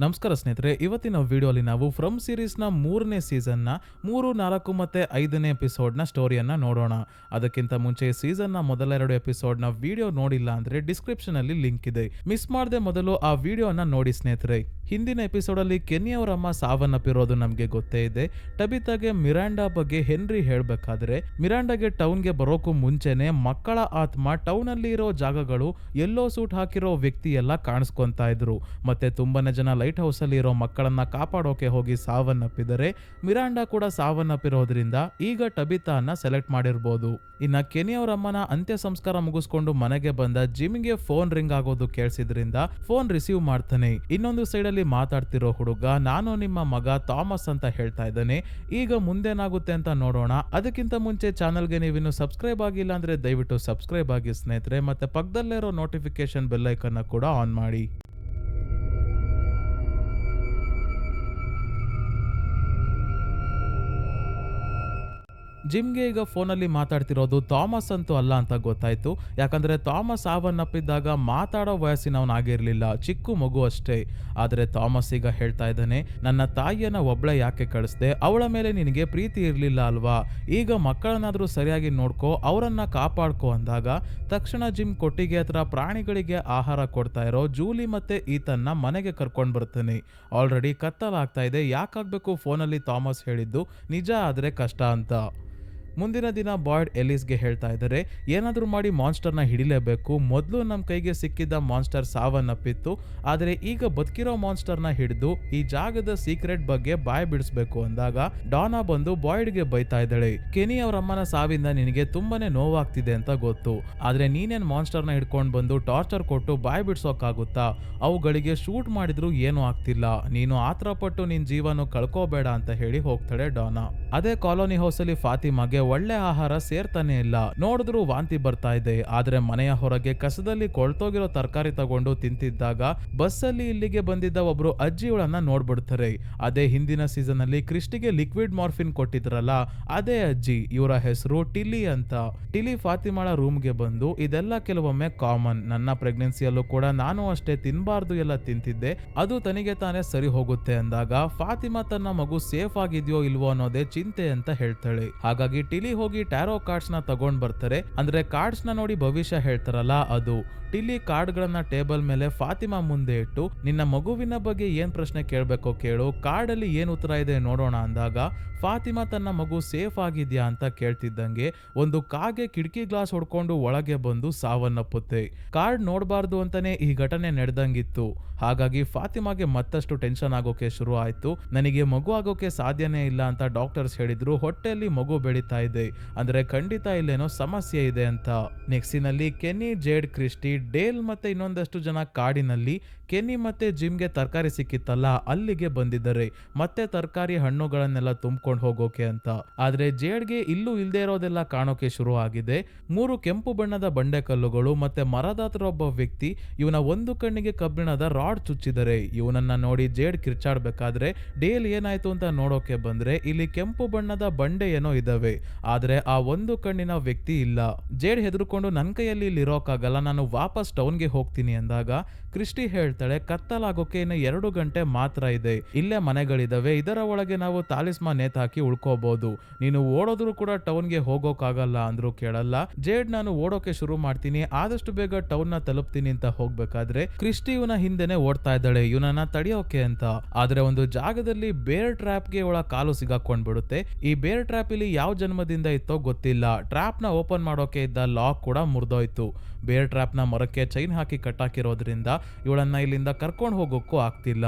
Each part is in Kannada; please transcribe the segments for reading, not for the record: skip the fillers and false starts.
ನಮಸ್ಕಾರ ಸ್ನೇಹಿತರೆ, ಇವತ್ತಿನ ವಿಡಿಯೋಲಿ ನಾವು ಫ್ರಮ್ ಸೀರೀಸ್ನ 3ನೇ ಸೀಸನ್ನ 3, 4 ಮತ್ತೆ 5ನೇ ಎಪಿಸೋಡ್ನ ಸ್ಟೋರಿಯನ್ನ ನೋಡೋಣ. ಅದಕ್ಕಿಂತ ಮುಂಚೆ ಸೀಸನ್ನ ಮೊದಲ 2 ಎಪಿಸೋಡ್ನ ವಿಡಿಯೋ ನೋಡಿಲ್ಲ ಅಂದ್ರೆ ಡಿಸ್ಕ್ರಿಪ್ಷನ್ ಅಲ್ಲಿ ಲಿಂಕ್ ಇದೆ, ಮಿಸ್ ಮಾಡದೆ ಮೊದಲು ಆ ವಿಡಿಯೋನ ನೋಡಿ ಸ್ನೇಹಿತರೆ. ಹಿಂದಿನ ಎಪಿಸೋಡಲ್ಲಿ ಕೆನ್ನಿ ಅವರಮ್ಮ ಸಾವನ್ನಪ್ಪಿರೋದು ನಮಗೆ ಗೊತ್ತೇ ಇದೆ. ಟಬಿತಾಗೆ ಮಿರಾಂಡಾ ಬಗ್ಗೆ ಹೆನ್ರಿ ಹೇಳ್ಬೇಕಾದ್ರೆ ಮಿರಾಂಡಾಗೆ ಟೌನ್ಗೆ ಬರೋಕ್ಕೂ ಮುಂಚೆನೆ ಮಕ್ಕಳ ಆತ್ಮ ಟೌನ್ ಅಲ್ಲಿ ಇರೋ ಜಾಗಗಳು ಎಲ್ಲೋ ಸೂಟ್ ಹಾಕಿರೋ ವ್ಯಕ್ತಿ ಎಲ್ಲ ಕಾಣಿಸ್ಕೊಂತಾ ಇದ್ರು. ಮತ್ತೆ ತುಂಬಾನೇ ಜನ ಲೈಟ್ ಹೌಸ್ ಅಲ್ಲಿ ಇರೋ ಮಕ್ಕಳನ್ನ ಕಾಪಾಡೋಕೆ ಹೋಗಿ ಸಾವನ್ನಪ್ಪಿದರೆ ಮಿರಾಂಡಾ ಕೂಡ ಸಾವನ್ನಪ್ಪಿರೋದ್ರಿಂದ ಈಗ ಟಬಿತಾನ ಸೆಲೆಕ್ಟ್ ಮಾಡಿರ್ಬೋದು. ಇನ್ನ ಕೆನಿ ಅವರ ಅಮ್ಮನ ಅಂತ್ಯ ಸಂಸ್ಕಾರ ಮುಗಿಸ್ಕೊಂಡು ಮನೆಗೆ ಬಂದ ಜಿಮ್ಗೆ ಫೋನ್ ರಿಂಗ್ ಆಗೋದು ಕೇಳಿಸಿದ್ರಿಂದ ಫೋನ್ ರಿಸೀವ್ ಮಾಡ್ತಾನೆ. ಇನ್ನೊಂದು ಸೈಡ್ ಅಲ್ಲಿ ಮಾತಾಡ್ತಿರೋ ಹುಡುಗ ನಾನು ನಿಮ್ಮ ಮಗ ಥಾಮಸ್ ಅಂತ ಹೇಳ್ತಾ ಇದ್ದಾನೆ. ಈಗ ಮುಂದೇನಾಗುತ್ತೆ ಅಂತ ನೋಡೋಣ. ಅದಕ್ಕಿಂತ ಮುಂಚೆ ಚಾನಲ್ಗೆ ನೀವಿನ್ನು ಸಬ್ಸ್ಕ್ರೈಬ್ ಆಗಿಲ್ಲ ಅಂದ್ರೆ ದಯವಿಟ್ಟು ಸಬ್ಸ್ಕ್ರೈಬ್ ಆಗಿ ಸ್ನೇಹಿತರೆ, ಮತ್ತೆ ಪಕ್ಕದಲ್ಲೇ ಇರೋ ನೋಟಿಫಿಕೇಶನ್ ಬೆಲ್ ಐಕನ್ ಕೂಡ ಆನ್ ಮಾಡಿ. ಜಿಮ್ಗೆ ಈಗ ಫೋನಲ್ಲಿ ಮಾತಾಡ್ತಿರೋದು ಥಾಮಸ್ ಅಂತೂ ಅಲ್ಲ ಅಂತ ಗೊತ್ತಾಯ್ತು. ಯಾಕಂದ್ರೆ ಥಾಮಸ್ ಸಾವನ್ನಪ್ಪಿದ್ದಾಗ ಮಾತಾಡೋ ವಯಸ್ಸಿನವನಾಗಿರ್ಲಿಲ್ಲ, ಚಿಕ್ಕ ಮಗು ಅಷ್ಟೇ. ಆದ್ರೆ ಥಾಮಸ್ ಈಗ ಹೇಳ್ತಾ ಇದ್ದಾನೆ, ನನ್ನ ತಾಯಿಯನ್ನ ಒಬ್ಳೆ ಯಾಕೆ ಕಳಿಸ್ದೆ, ಅವಳ ಮೇಲೆ ನಿನಗೆ ಪ್ರೀತಿ ಇರ್ಲಿಲ್ಲ ಅಲ್ವಾ, ಈಗ ಮಕ್ಕಳನ್ನಾದ್ರೂ ಸರಿಯಾಗಿ ನೋಡ್ಕೋ, ಅವರನ್ನ ಕಾಪಾಡ್ಕೋ ಅಂದಾಗ ತಕ್ಷಣ ಜಿಮ್ ಕೊಟ್ಟಿಗೆ ಹತ್ರ ಪ್ರಾಣಿಗಳಿಗೆ ಆಹಾರ ಕೊಡ್ತಾ ಇರೋ ಜೂಲಿ ಮತ್ತೆ ಈತನ್ನ ಮನೆಗೆ ಕರ್ಕೊಂಡ್ ಬರ್ತಾನೆ. ಆಲ್ರೆಡಿ ಕತ್ತಲಾಗ್ತಾ ಇದೆ, ಯಾಕಾಗ್ಬೇಕು ಫೋನಲ್ಲಿ ಥಾಮಸ್ ಹೇಳಿದ್ದು ನಿಜ ಆದ್ರೆ ಕಷ್ಟ ಅಂತ. ಮುಂದಿನ ದಿನ ಬಾಯ್ಡ್ ಎಲಿಸ್ಗೆ ಹೇಳ್ತಾ ಇದ್ದಾರೆ, ಏನಾದರೂ ಮಾಡಿ ಮಾನ್ಸ್ಟರ್ನ ಹಿಡಿಲೇಬೇಕು, ಮೊದಲು ನಮ್ಮ ಕೈಗೆ ಸಿಕ್ಕಿದ್ದ ಮಾನ್ಸ್ಟರ್ ಸಾವನ್ನಪ್ಪಿತ್ತು, ಆದರೆ ಈಗ ಬದುಕಿರೋ ಮಾನ್ಸ್ಟರ್ನ ಹಿಡಿದು ಈ ಜಾಗದ ಸೀಕ್ರೆಟ್ ಬಗ್ಗೆ ಬಾಯ್ ಬಿಡಿಸ್ಬೇಕು ಅಂದಾಗ ಡಾನಾ ಬಂದು ಬಾಯ್ಡ್ಗೆ ಬೈತಾ ಇದ್ದಾಳೆ. ಕೆನಿ ಅವರ ಅಮ್ಮನ ಸಾವಿಂದ ನಿನಗೆ ತುಂಬಾನೇ ನೋವಾಗ್ತಿದೆ ಅಂತ ಗೊತ್ತು, ಆದ್ರೆ ನೀನೇನ್ ಮಾನ್ಸ್ಟರ್ನ ಹಿಡ್ಕೊಂಡು ಬಂದು ಟಾರ್ಚರ್ ಕೊಟ್ಟು ಬಾಯ್ ಬಿಡ್ಸೋಕ್ಕಾಗುತ್ತಾ, ಅವುಗಳಿಗೆ ಶೂಟ್ ಮಾಡಿದ್ರು ಏನೂ ಆಗ್ತಿಲ್ಲ, ನೀನು ಆತರ ಪಟ್ಟು ನಿನ್ ಜೀವನ ಕಳ್ಕೋಬೇಡ ಅಂತ ಹೇಳಿ ಹೋಗ್ತಾಳೆ ಡಾನಾ. ಅದೇ ಕಾಲೋನಿ ಹೌಸ್ ಅಲ್ಲಿ ಫಾತಿಮಾಗೆ ಒಳ್ಳೆ ಆಹಾರ ಸೇರ್ತಾನೆ ಇಲ್ಲ, ನೋಡಿದ್ರು ವಾಂತಿ ಬರ್ತಾ ಇದೆ. ಆದ್ರೆ ಮನೆಯ ಹೊರಗೆ ಕಸದಲ್ಲಿ ಕೊಳ್ತೋಗಿರೋ ತರಕಾರಿ ತಗೊಂಡು ತಿಂತಿದ್ದಾಗ ಬಸ್ಸಲ್ಲಿ ಇಲ್ಲಿಗೆ ಬಂದಿದ್ದ ಒಬ್ರು ಅಜ್ಜಿಯವಳನ್ನ ನೋಡ್ಬಿಡ್ತಾರೆ. ಅದೇ ಹಿಂದಿನ ಸೀಸನ್ ಅಲ್ಲಿ ಕ್ರಿಸ್ಟಿಗೆ ಲಿಕ್ವಿಡ್ ಮಾರ್ಫಿನ್ ಕೊಟ್ಟಿದ್ರಲ್ಲ ಅದೇ ಅಜ್ಜಿ, ಇವರ ಹೆಸರು ಟಿಲಿ ಅಂತ. ಟಿಲಿ ಫಾತಿಮಾಳ ರೂಮ್ಗೆ ಬಂದು ಇದೆಲ್ಲ ಕೆಲವೊಮ್ಮೆ ಕಾಮನ್, ನನ್ನ ಪ್ರೆಗ್ನೆನ್ಸಿಯಲ್ಲೂ ಕೂಡ ನಾನು ಅಷ್ಟೇ ತಿನ್ಬಾರ್ದು ಎಲ್ಲ ತಿಂತಿದ್ದೆ, ಅದು ತನಿಗೆ ತಾನೇ ಸರಿ ಹೋಗುತ್ತೆ ಅಂದಾಗ ಫಾತಿಮಾ ತನ್ನ ಮಗು ಸೇಫ್ ಆಗಿದ್ಯೋ ಇಲ್ವೋ ಅನ್ನೋದೇ ಚಿಂತೆ ಅಂತ ಹೇಳ್ತಾಳೆ. ಹಾಗಾಗಿ ಟಿಲಿ ಹೋಗಿ ಟ್ಯಾರೋ ಕಾರ್ಡ್ಸ್ ನ ತಗೊಂಡ್ ಬರ್ತಾರೆ. ಅಂದ್ರೆ ಕಾರ್ಡ್ಸ್ ನ ನೋಡಿ ಭವಿಷ್ಯ ಹೇಳ್ತಾರಲ್ಲ ಅದು. ಟಿಲಿ ಕಾರ್ಡ್ ಗಳನ್ನ ಟೇಬಲ್ ಮೇಲೆ ಫಾತಿಮಾ ಮುಂದೆ ಇಟ್ಟು ನಿನ್ನ ಮಗುವಿನ ಬಗ್ಗೆ ಏನ್ ಪ್ರಶ್ನೆ ಕೇಳ್ಬೇಕೋ ಕೇಳು, ಕಾರ್ಡ್ ಅಲ್ಲಿ ಏನ್ ಉತ್ತರ ಇದೆ ನೋಡೋಣ ಅಂದಾಗ ಫಾತಿಮಾ ತನ್ನ ಮಗು ಸೇಫ್ ಆಗಿದ್ಯಾ ಅಂತ ಕೇಳ್ತಿದ್ದಂಗೆ ಒಂದು ಕಾಗೆ ಕಿಟಕಿ ಗ್ಲಾಸ್ ಹೊಡ್ಕೊಂಡು ಒಳಗೆ ಬಂದು ಸಾವನ್ನಪ್ಪುತ್ತೆ. ಕಾರ್ಡ್ ನೋಡಬಾರ್ದು ಅಂತಾನೆ ಈ ಘಟನೆ ನಡೆದಂಗಿತ್ತು. ಹಾಗಾಗಿ ಫಾತಿಮಾಗೆ ಮತ್ತಷ್ಟು ಟೆನ್ಷನ್ ಆಗೋಕೆ ಶುರು ಆಯ್ತು. ನನಗೆ ಮಗು ಆಗೋಕೆ ಸಾಧ್ಯನೇ ಇಲ್ಲ ಅಂತ ಡಾಕ್ಟರ್ಸ್ ಹೇಳಿದ್ರು, ಹೊಟ್ಟೆಯಲ್ಲಿ ಮಗು ಬೆಳೀತಾ ಇದೆ ಅಂದ್ರೆ ಖಂಡಿತ ಇಲ್ಲೇನೋ ಸಮಸ್ಯೆ ಇದೆ ಅಂತ. ನೆಕ್ಸ್ಟಿನಲ್ಲಿ ಕೆನ್ನಿ, ಜೇಡ್, ಕ್ರಿಸ್ಟಿ, ಡೇಲ್ ಮತ್ತೆ ಇನ್ನೊಂದಷ್ಟು ಜನ ಕಾಡಿನಲ್ಲಿ ಕೆನ್ನಿ ಮತ್ತೆ ಜಿಮ್ಗೆ ತರಕಾರಿ ಸಿಕ್ಕಿತ್ತಲ್ಲ ಅಲ್ಲಿಗೆ ಬಂದಿದ್ದಾರೆ, ಮತ್ತೆ ತರಕಾರಿ ಹಣ್ಣುಗಳನ್ನೆಲ್ಲ ತುಂಬ್ಕೊಂಡು ಹೋಗೋಕೆ ಅಂತ. ಆದ್ರೆ ಜೇಡ್ಗೆ ಇಲ್ಲೂ ಇಲ್ದೇ ಇರೋದೆಲ್ಲ ಕಾಣೋಕೆ ಶುರು ಆಗಿದೆ. 3 ಕೆಂಪು ಬಣ್ಣದ ಬಂಡೆಕಲ್ಲುಗಳು ಮತ್ತೆ ಮರದ ಹತ್ರ ಒಬ್ಬ ವ್ಯಕ್ತಿ, ಇವನ ಒಂದು ಕಣ್ಣಿಗೆ ಕಬ್ಬಿಣದ ರಾಡ್ ಚುಚ್ಚಿದರೆ. ಇವನನ್ನ ನೋಡಿ ಜೇಡ್ ಕಿರ್ಚಾಡ್ಬೇಕಾದ್ರೆ ಡೇಲ್ ಏನಾಯ್ತು ಅಂತ ನೋಡೋಕೆ ಬಂದ್ರೆ ಇಲ್ಲಿ ಕೆಂಪು ಬಣ್ಣದ ಬಂಡೆ ಏನೋ ಇದಾವೆ, ಆದ್ರೆ ಆ ಒಂದು ಕಣ್ಣಿನ ವ್ಯಕ್ತಿ ಇಲ್ಲ. ಜೇಡ್ ಹೆದರ್ಕೊಂಡು ನನ್ ಕೈಯಲ್ಲಿ ಇಲ್ಲಿ ಇರೋಕ್ಕಾಗಲ್ಲ, ನಾನು ವಾಪಸ್ ಟೌನ್ಗೆ ಹೋಗ್ತೀನಿ ಅಂದಾಗ ಕ್ರಿಸ್ಟಿ ಹೇಳ್ತಾಳೆ, ಕತ್ತಲಾಗೋಕೆ ಇನ್ನು 2 ಗಂಟೆ ಮಾತ್ರ ಇದೆ, ಇಲ್ಲೇ ಮನೆಗಳಿದಾವೆ, ಇದರ ಒಳಗೆ ನಾವು ತಾಲಿಸ್ಮಾ ನೇತಾಕಿ ಉಳ್ಕೋಬಹುದು, ನೀನು ಓಡೋದ್ರು ಕೂಡ ಟೌನ್ಗೆ ಹೋಗೋಕ್ಕಾಗಲ್ಲ ಅಂದ್ರು ಕೇಳಲ್ಲ. ಜೇಡ್ ನಾನು ಓಡೋಕೆ ಶುರು ಮಾಡ್ತೀನಿ, ಆದಷ್ಟು ಬೇಗ ಟೌನ್ ನ ತಲುಪ್ತೀನಿ ಅಂತ ಹೋಗ್ಬೇಕಾದ್ರೆ ಕ್ರಿಸ್ಟಿ ಇವನ ಹಿಂದೆನೆ ಓಡ್ತಾ ಇದ್ದಾಳೆ ಇವನನ್ನ ತಡೆಯೋಕೆ ಅಂತ. ಆದ್ರೆ ಒಂದು ಜಾಗದಲ್ಲಿ ಬೇರ್ ಟ್ರ್ಯಾಪ್ ಗೆ ಒಳ ಕಾಲು ಸಿಗಾಕೊಂಡ್ ಬಿಡುತ್ತೆ. ಈ ಬೇರ್ ಟ್ರ್ಯಾಪ್ ಇಲ್ಲಿ ಯಾವ ಜನ್ಮದಿಂದ ಇತ್ತೋ ಗೊತ್ತಿಲ್ಲ, ಟ್ರ್ಯಾಪ್ ನ ಓಪನ್ ಮಾಡೋಕೆ ಇದ್ದ ಲಾಕ್ ಕೂಡ ಮುರಿದೋಯ್ತು. ಬೇರ್ ಟ್ರ್ಯಾಪ್ ನ ಮರಕ್ಕೆ ಚೈನ್ ಹಾಕಿ ಕಟ್ಟಾಕಿರೋದ್ರಿಂದ ಇವಳನ್ನ ಇಲ್ಲಿಂದ ಕರ್ಕೊಂಡು ಹೋಗೋಕ್ಕೂ ಆಗ್ತಿಲ್ಲ.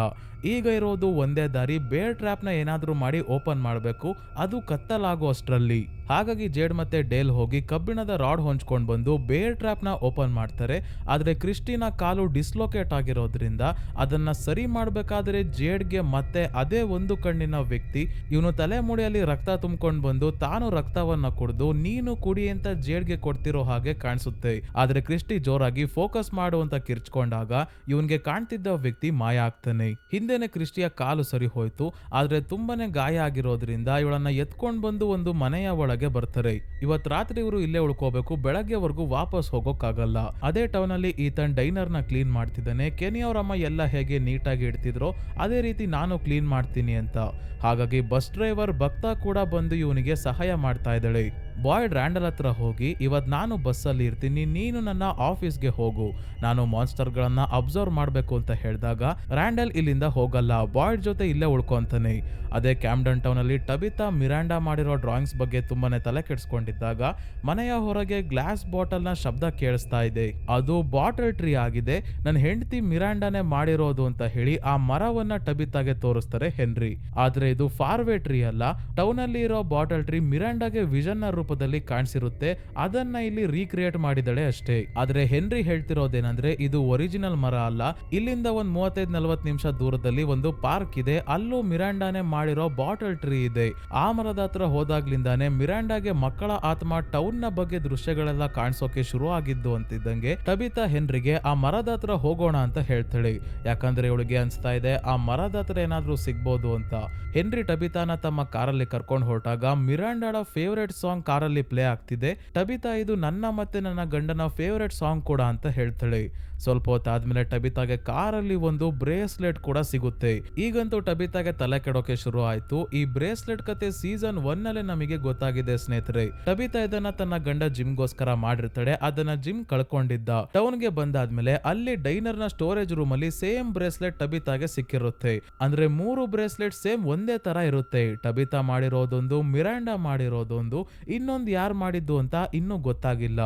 ಈಗ ಇರೋದು ಒಂದೇ ದಾರಿ, ಬೇರ್ ಟ್ರ್ಯಾಪ್ ನ ಏನಾದ್ರೂ ಮಾಡಿ ಓಪನ್ ಮಾಡಬೇಕು, ಅದು ಕತ್ತಲಾಗೋ ಅಷ್ಟ್ರಲ್ಲಿ. ಹಾಗಾಗಿ ಜೇಡ್ ಮತ್ತೆ ಡೇಲ್ ಹೋಗಿ ಕಬ್ಬಿಣದ ರಾಡ್ ಹೊಂಚ್ಕೊಂಡ್ ಬಂದು ಬೇರ್ ಟ್ರ್ಯಾಪ್ ನ ಓಪನ್ ಮಾಡ್ತಾರೆ. ಆದ್ರೆ ಕ್ರಿಸ್ಟಿನ ಕಾಲು ಡಿಸ್ಲೋಕೇಟ್ ಆಗಿರೋದ್ರಿಂದ ಅದನ್ನ ಸರಿ ಮಾಡ್ಬೇಕಾದ್ರೆ ಜೇಡ್ಗೆ ಮತ್ತೆ ಅದೇ ಒಂದು ಕಣ್ಣಿನ ವ್ಯಕ್ತಿ ಇವನು ತಲೆ ಮೂಳೆಯಲ್ಲಿ ರಕ್ತ ತುಂಬ್ಕೊಂಡ್ ಬಂದು ತಾನು ರಕ್ತವನ್ನ ಕುಡಿದು ನೀನು ಕುಡಿ ಅಂತ ಜೇಡ್ಗೆ ಕೊಡ್ತಿರೋ ಹಾಗೆ ಕಾಣಿಸುತ್ತೆ. ಆದ್ರೆ ಕ್ರಿಸ್ಟಿ ಜೋರಾಗಿ ಫೋಕಸ್ ಮಾಡುವಂತ ಕಿರ್ಚ್ಕೊಂಡಾಗ ಇವನ್ಗೆ ಕಾಣ್ತಿದ್ದ ವ್ಯಕ್ತಿ ಮಾಯ ಆಗ್ತಾನೆ. ಹಿಂದೆ ಮುಂದೆನೆ ಕ್ರಿಸ್ಟಿಯ ಕಾಲು ಸರಿ ಹೋಯ್ತು. ಆದ್ರೆ ತುಂಬಾನೇ ಗಾಯ ಆಗಿರೋದ್ರಿಂದ ಇವಳನ್ನ ಎತ್ಕೊಂಡ್ ಬಂದು ಒಂದು ಮನೆಯ ಒಳಗೆ ಬರ್ತಾರೆ. ಇವತ್ ರಾತ್ರಿ ಇವರು ಇಲ್ಲೇ ಉಳ್ಕೋಬೇಕು, ಬೆಳಗ್ಗೆವರೆಗೂ ವಾಪಸ್ ಹೋಗೋಕ್ಕಾಗಲ್ಲ. ಅದೇ ಟೌನ್ ಅಲ್ಲಿ ಈತನ್ ಡೈನರ್ ನ ಕ್ಲೀನ್ ಮಾಡ್ತಿದ್ದಾನೆ. ಕೆನಿ ಅವರಮ್ಮ ಎಲ್ಲ ಹೇಗೆ ನೀಟಾಗಿ ಇಡ್ತಿದ್ರೋ ಅದೇ ರೀತಿ ನಾನು ಕ್ಲೀನ್ ಮಾಡ್ತೀನಿ ಅಂತ. ಹಾಗಾಗಿ ಬಸ್ ಡ್ರೈವರ್ ಭಕ್ತ ಕೂಡ ಬಂದು ಇವನಿಗೆ ಸಹಾಯ ಮಾಡ್ತಾ ಇದ್ದಾಳೆ. ಬಾಯ್ಡ್ ರ್ಯಾಂಡಲ್ ಹತ್ರ ಹೋಗಿ, ಇವತ್ ನಾನು ಬಸ್ಸಲ್ಲಿ ಇರ್ತೀನಿ, ನೀನು ನನ್ನ ಆಫೀಸ್ಗೆ ಹೋಗು, ನಾನು ಮಾನ್ಸ್ಟರ್ಗಳನ್ನ ಅಬ್ಸರ್ವ್ ಮಾಡ್ಬೇಕು ಅಂತ ಹೇಳಿದಾಗ ರ್ಯಾಂಡಲ್ ಇಲ್ಲಿಂದ ಹೋಗಲ್ಲ, ಬಾಯ್ಡ್ ಜೊತೆ ಇಲ್ಲೇ ಉಳ್ಕೊಂತಾನೆ. ಅದೇ ಕ್ಯಾಮ್ಡನ್ ಟೌನ್ ಅಲ್ಲಿ ಟಬಿತಾ ಮಿರಾಂಡಾ ಮಾಡಿರೋ ಡ್ರಾಯಿಂಗ್ಸ್ ಬಗ್ಗೆ ತುಂಬಾನೇ ತಲೆ ಕೆಡಿಸ್ಕೊಂಡಿದ್ದಾಗ ಮನೆಯ ಹೊರಗೆ ಗ್ಲಾಸ್ ಬಾಟಲ್ ನ ಶಬ್ದ ಕೇಳಿಸ್ತಾ ಇದೆ. ಅದು ಬಾಟಲ್ ಟ್ರೀ ಆಗಿದೆ, ನನ್ನ ಹೆಂಡತಿ ಮಿರಾಂಡಾನೇ ಮಾಡಿರೋದು ಅಂತ ಹೇಳಿ ಆ ಮರವನ್ನ ಟಬಿತಾಗೆ ತೋರಿಸ್ತಾರೆ ಹೆನ್ರಿ. ಆದ್ರೆ ಇದು ಫಾರ್ವೇ ಟ್ರೀ ಅಲ್ಲ, ಟೌನ್ ಅಲ್ಲಿ ಇರೋ ಬಾಟಲ್ ಟ್ರೀ ಮಿರಾಂಡಾಗೆ ವಿಷನ್ ನ ರೂಪದಲ್ಲಿ ಕಾಣಿಸಿರುತ್ತೆ, ಅದನ್ನ ಇಲ್ಲಿ ರೀಕ್ರಿಯೇಟ್ ಮಾಡಿದಳೆ ಅಷ್ಟೇ. ಆದ್ರೆ ಹೆನ್ರಿ ಹೇಳ್ತಿರೋದೇನಂದ್ರೆ ಇದು ಒರಿಜಿನಲ್ ಮರ ಅಲ್ಲ, ಇಲ್ಲಿಂದ ಒಂದ್ 35-40 ನಿಮಿಷ ದೂರದಲ್ಲಿ ಒಂದು ಪಾರ್ಕ್ ಇದೆ, ಅಲ್ಲೂ ಮಿರಾಂಡಾನೆ ಮಾಡಿರೋ ಬಾಟಲ್ ಟ್ರೀ ಇದೆ. ಆ ಮರದ ಹತ್ರ ಹೋದಾಗ್ಲಿಂದಾನೆ ಮಿರಾಂಡಾಗೆ ಮಕ್ಕಳ ಆತ್ಮ ಟೌನ್ ನ ಬಗ್ಗೆ ದೃಶ್ಯಗಳೆಲ್ಲ ಕಾಣಿಸೋಕೆ ಶುರು ಆಗಿದ್ದು ಅಂತಿದ್ದಂಗೆ ಟಬಿತಾ ಹೆನ್ರಿಗೆ ಆ ಮರದ ಹತ್ರ ಹೋಗೋಣ ಅಂತ ಹೇಳ್ತಾಳೆ. ಯಾಕಂದ್ರೆ ಇವಳಿಗೆ ಅನ್ಸ್ತಾ ಇದೆ ಆ ಮರದ ಹತ್ರ ಏನಾದ್ರೂ ಸಿಗ್ಬೋದು ಅಂತ. ಹೆನ್ರಿ ಟಬಿತಾನ ತಮ್ಮ ಕಾರಲ್ಲಿ ಕರ್ಕೊಂಡು ಹೊರಟಾಗ ಮಿರಾಂಡಾಳ ಫೇವರೇಟ್ ಸಾಂಗ್ ಕಾರಲ್ಲಿ ಪ್ಲೇ ಆಗ್ತಿದೆ. ಟಬಿತಾ ಇದು ನನ್ನ ಮತ್ತೆ ನನ್ನ ಗಂಡನ ಫೇವರೇಟ್ ಸಾಂಗ್ ಕೂಡ ಅಂತ ಹೇಳ್ತಾಳೆ. ಸ್ವಲ್ಪ ಹೊತ್ತಾದ್ಮೇಲೆ ಟಬಿತಾಗೆ ಕಾರಲ್ಲಿ ಒಂದು ಬ್ರೇಸ್ಲೆಟ್ ಕೂಡ ಸಿಗುತ್ತೆ. ಈಗಂತೂ ಟಬಿತಾಗೆ ತಲೆ ಕೆಡೋಕೆ ಶುರು ಆಯ್ತು. ಈ ಬ್ರೇಸ್ಲೆಟ್ ಕತೆ ಸೀಸನ್ 1 ನಲ್ಲೇ ನಮಗೆ ಗೊತ್ತಾಗಿದೆ ಸ್ನೇಹಿತರೆ. ಟಬಿತಾ ಇದನ್ನ ತನ್ನ ಗಂಡ ಜಿಮ್ಗೋಸ್ಕರ ಮಾಡಿರ್ತಾಳೆ, ಅದನ್ನ ಜಿಮ್ ಕಳ್ಕೊಂಡಿದ್ದ. ಟೌನ್ಗೆ ಬಂದಾದ್ಮೇಲೆ ಅಲ್ಲಿ ಡೈನರ್ ನ ಸ್ಟೋರೇಜ್ ರೂಮ್ ಅಲ್ಲಿ ಸೇಮ್ ಬ್ರೇಸ್ಲೆಟ್ ಟಬಿತಾಗೆ ಸಿಕ್ಕಿರುತ್ತೆ. ಅಂದ್ರೆ 3 ಬ್ರೇಸ್ಲೆಟ್ ಸೇಮ್ ಒಂದೇ ತರ ಇರುತ್ತೆ. ಟಬಿತಾ ಮಾಡಿರೋದೊಂದು, ಮಿರಾಂಡಾ ಮಾಡಿರೋದೊಂದು, ಇನ್ನೊಂದು ಯಾರು ಮಾಡಿದ್ದು ಅಂತ ಇನ್ನೂ ಗೊತ್ತಾಗಿಲ್ಲ.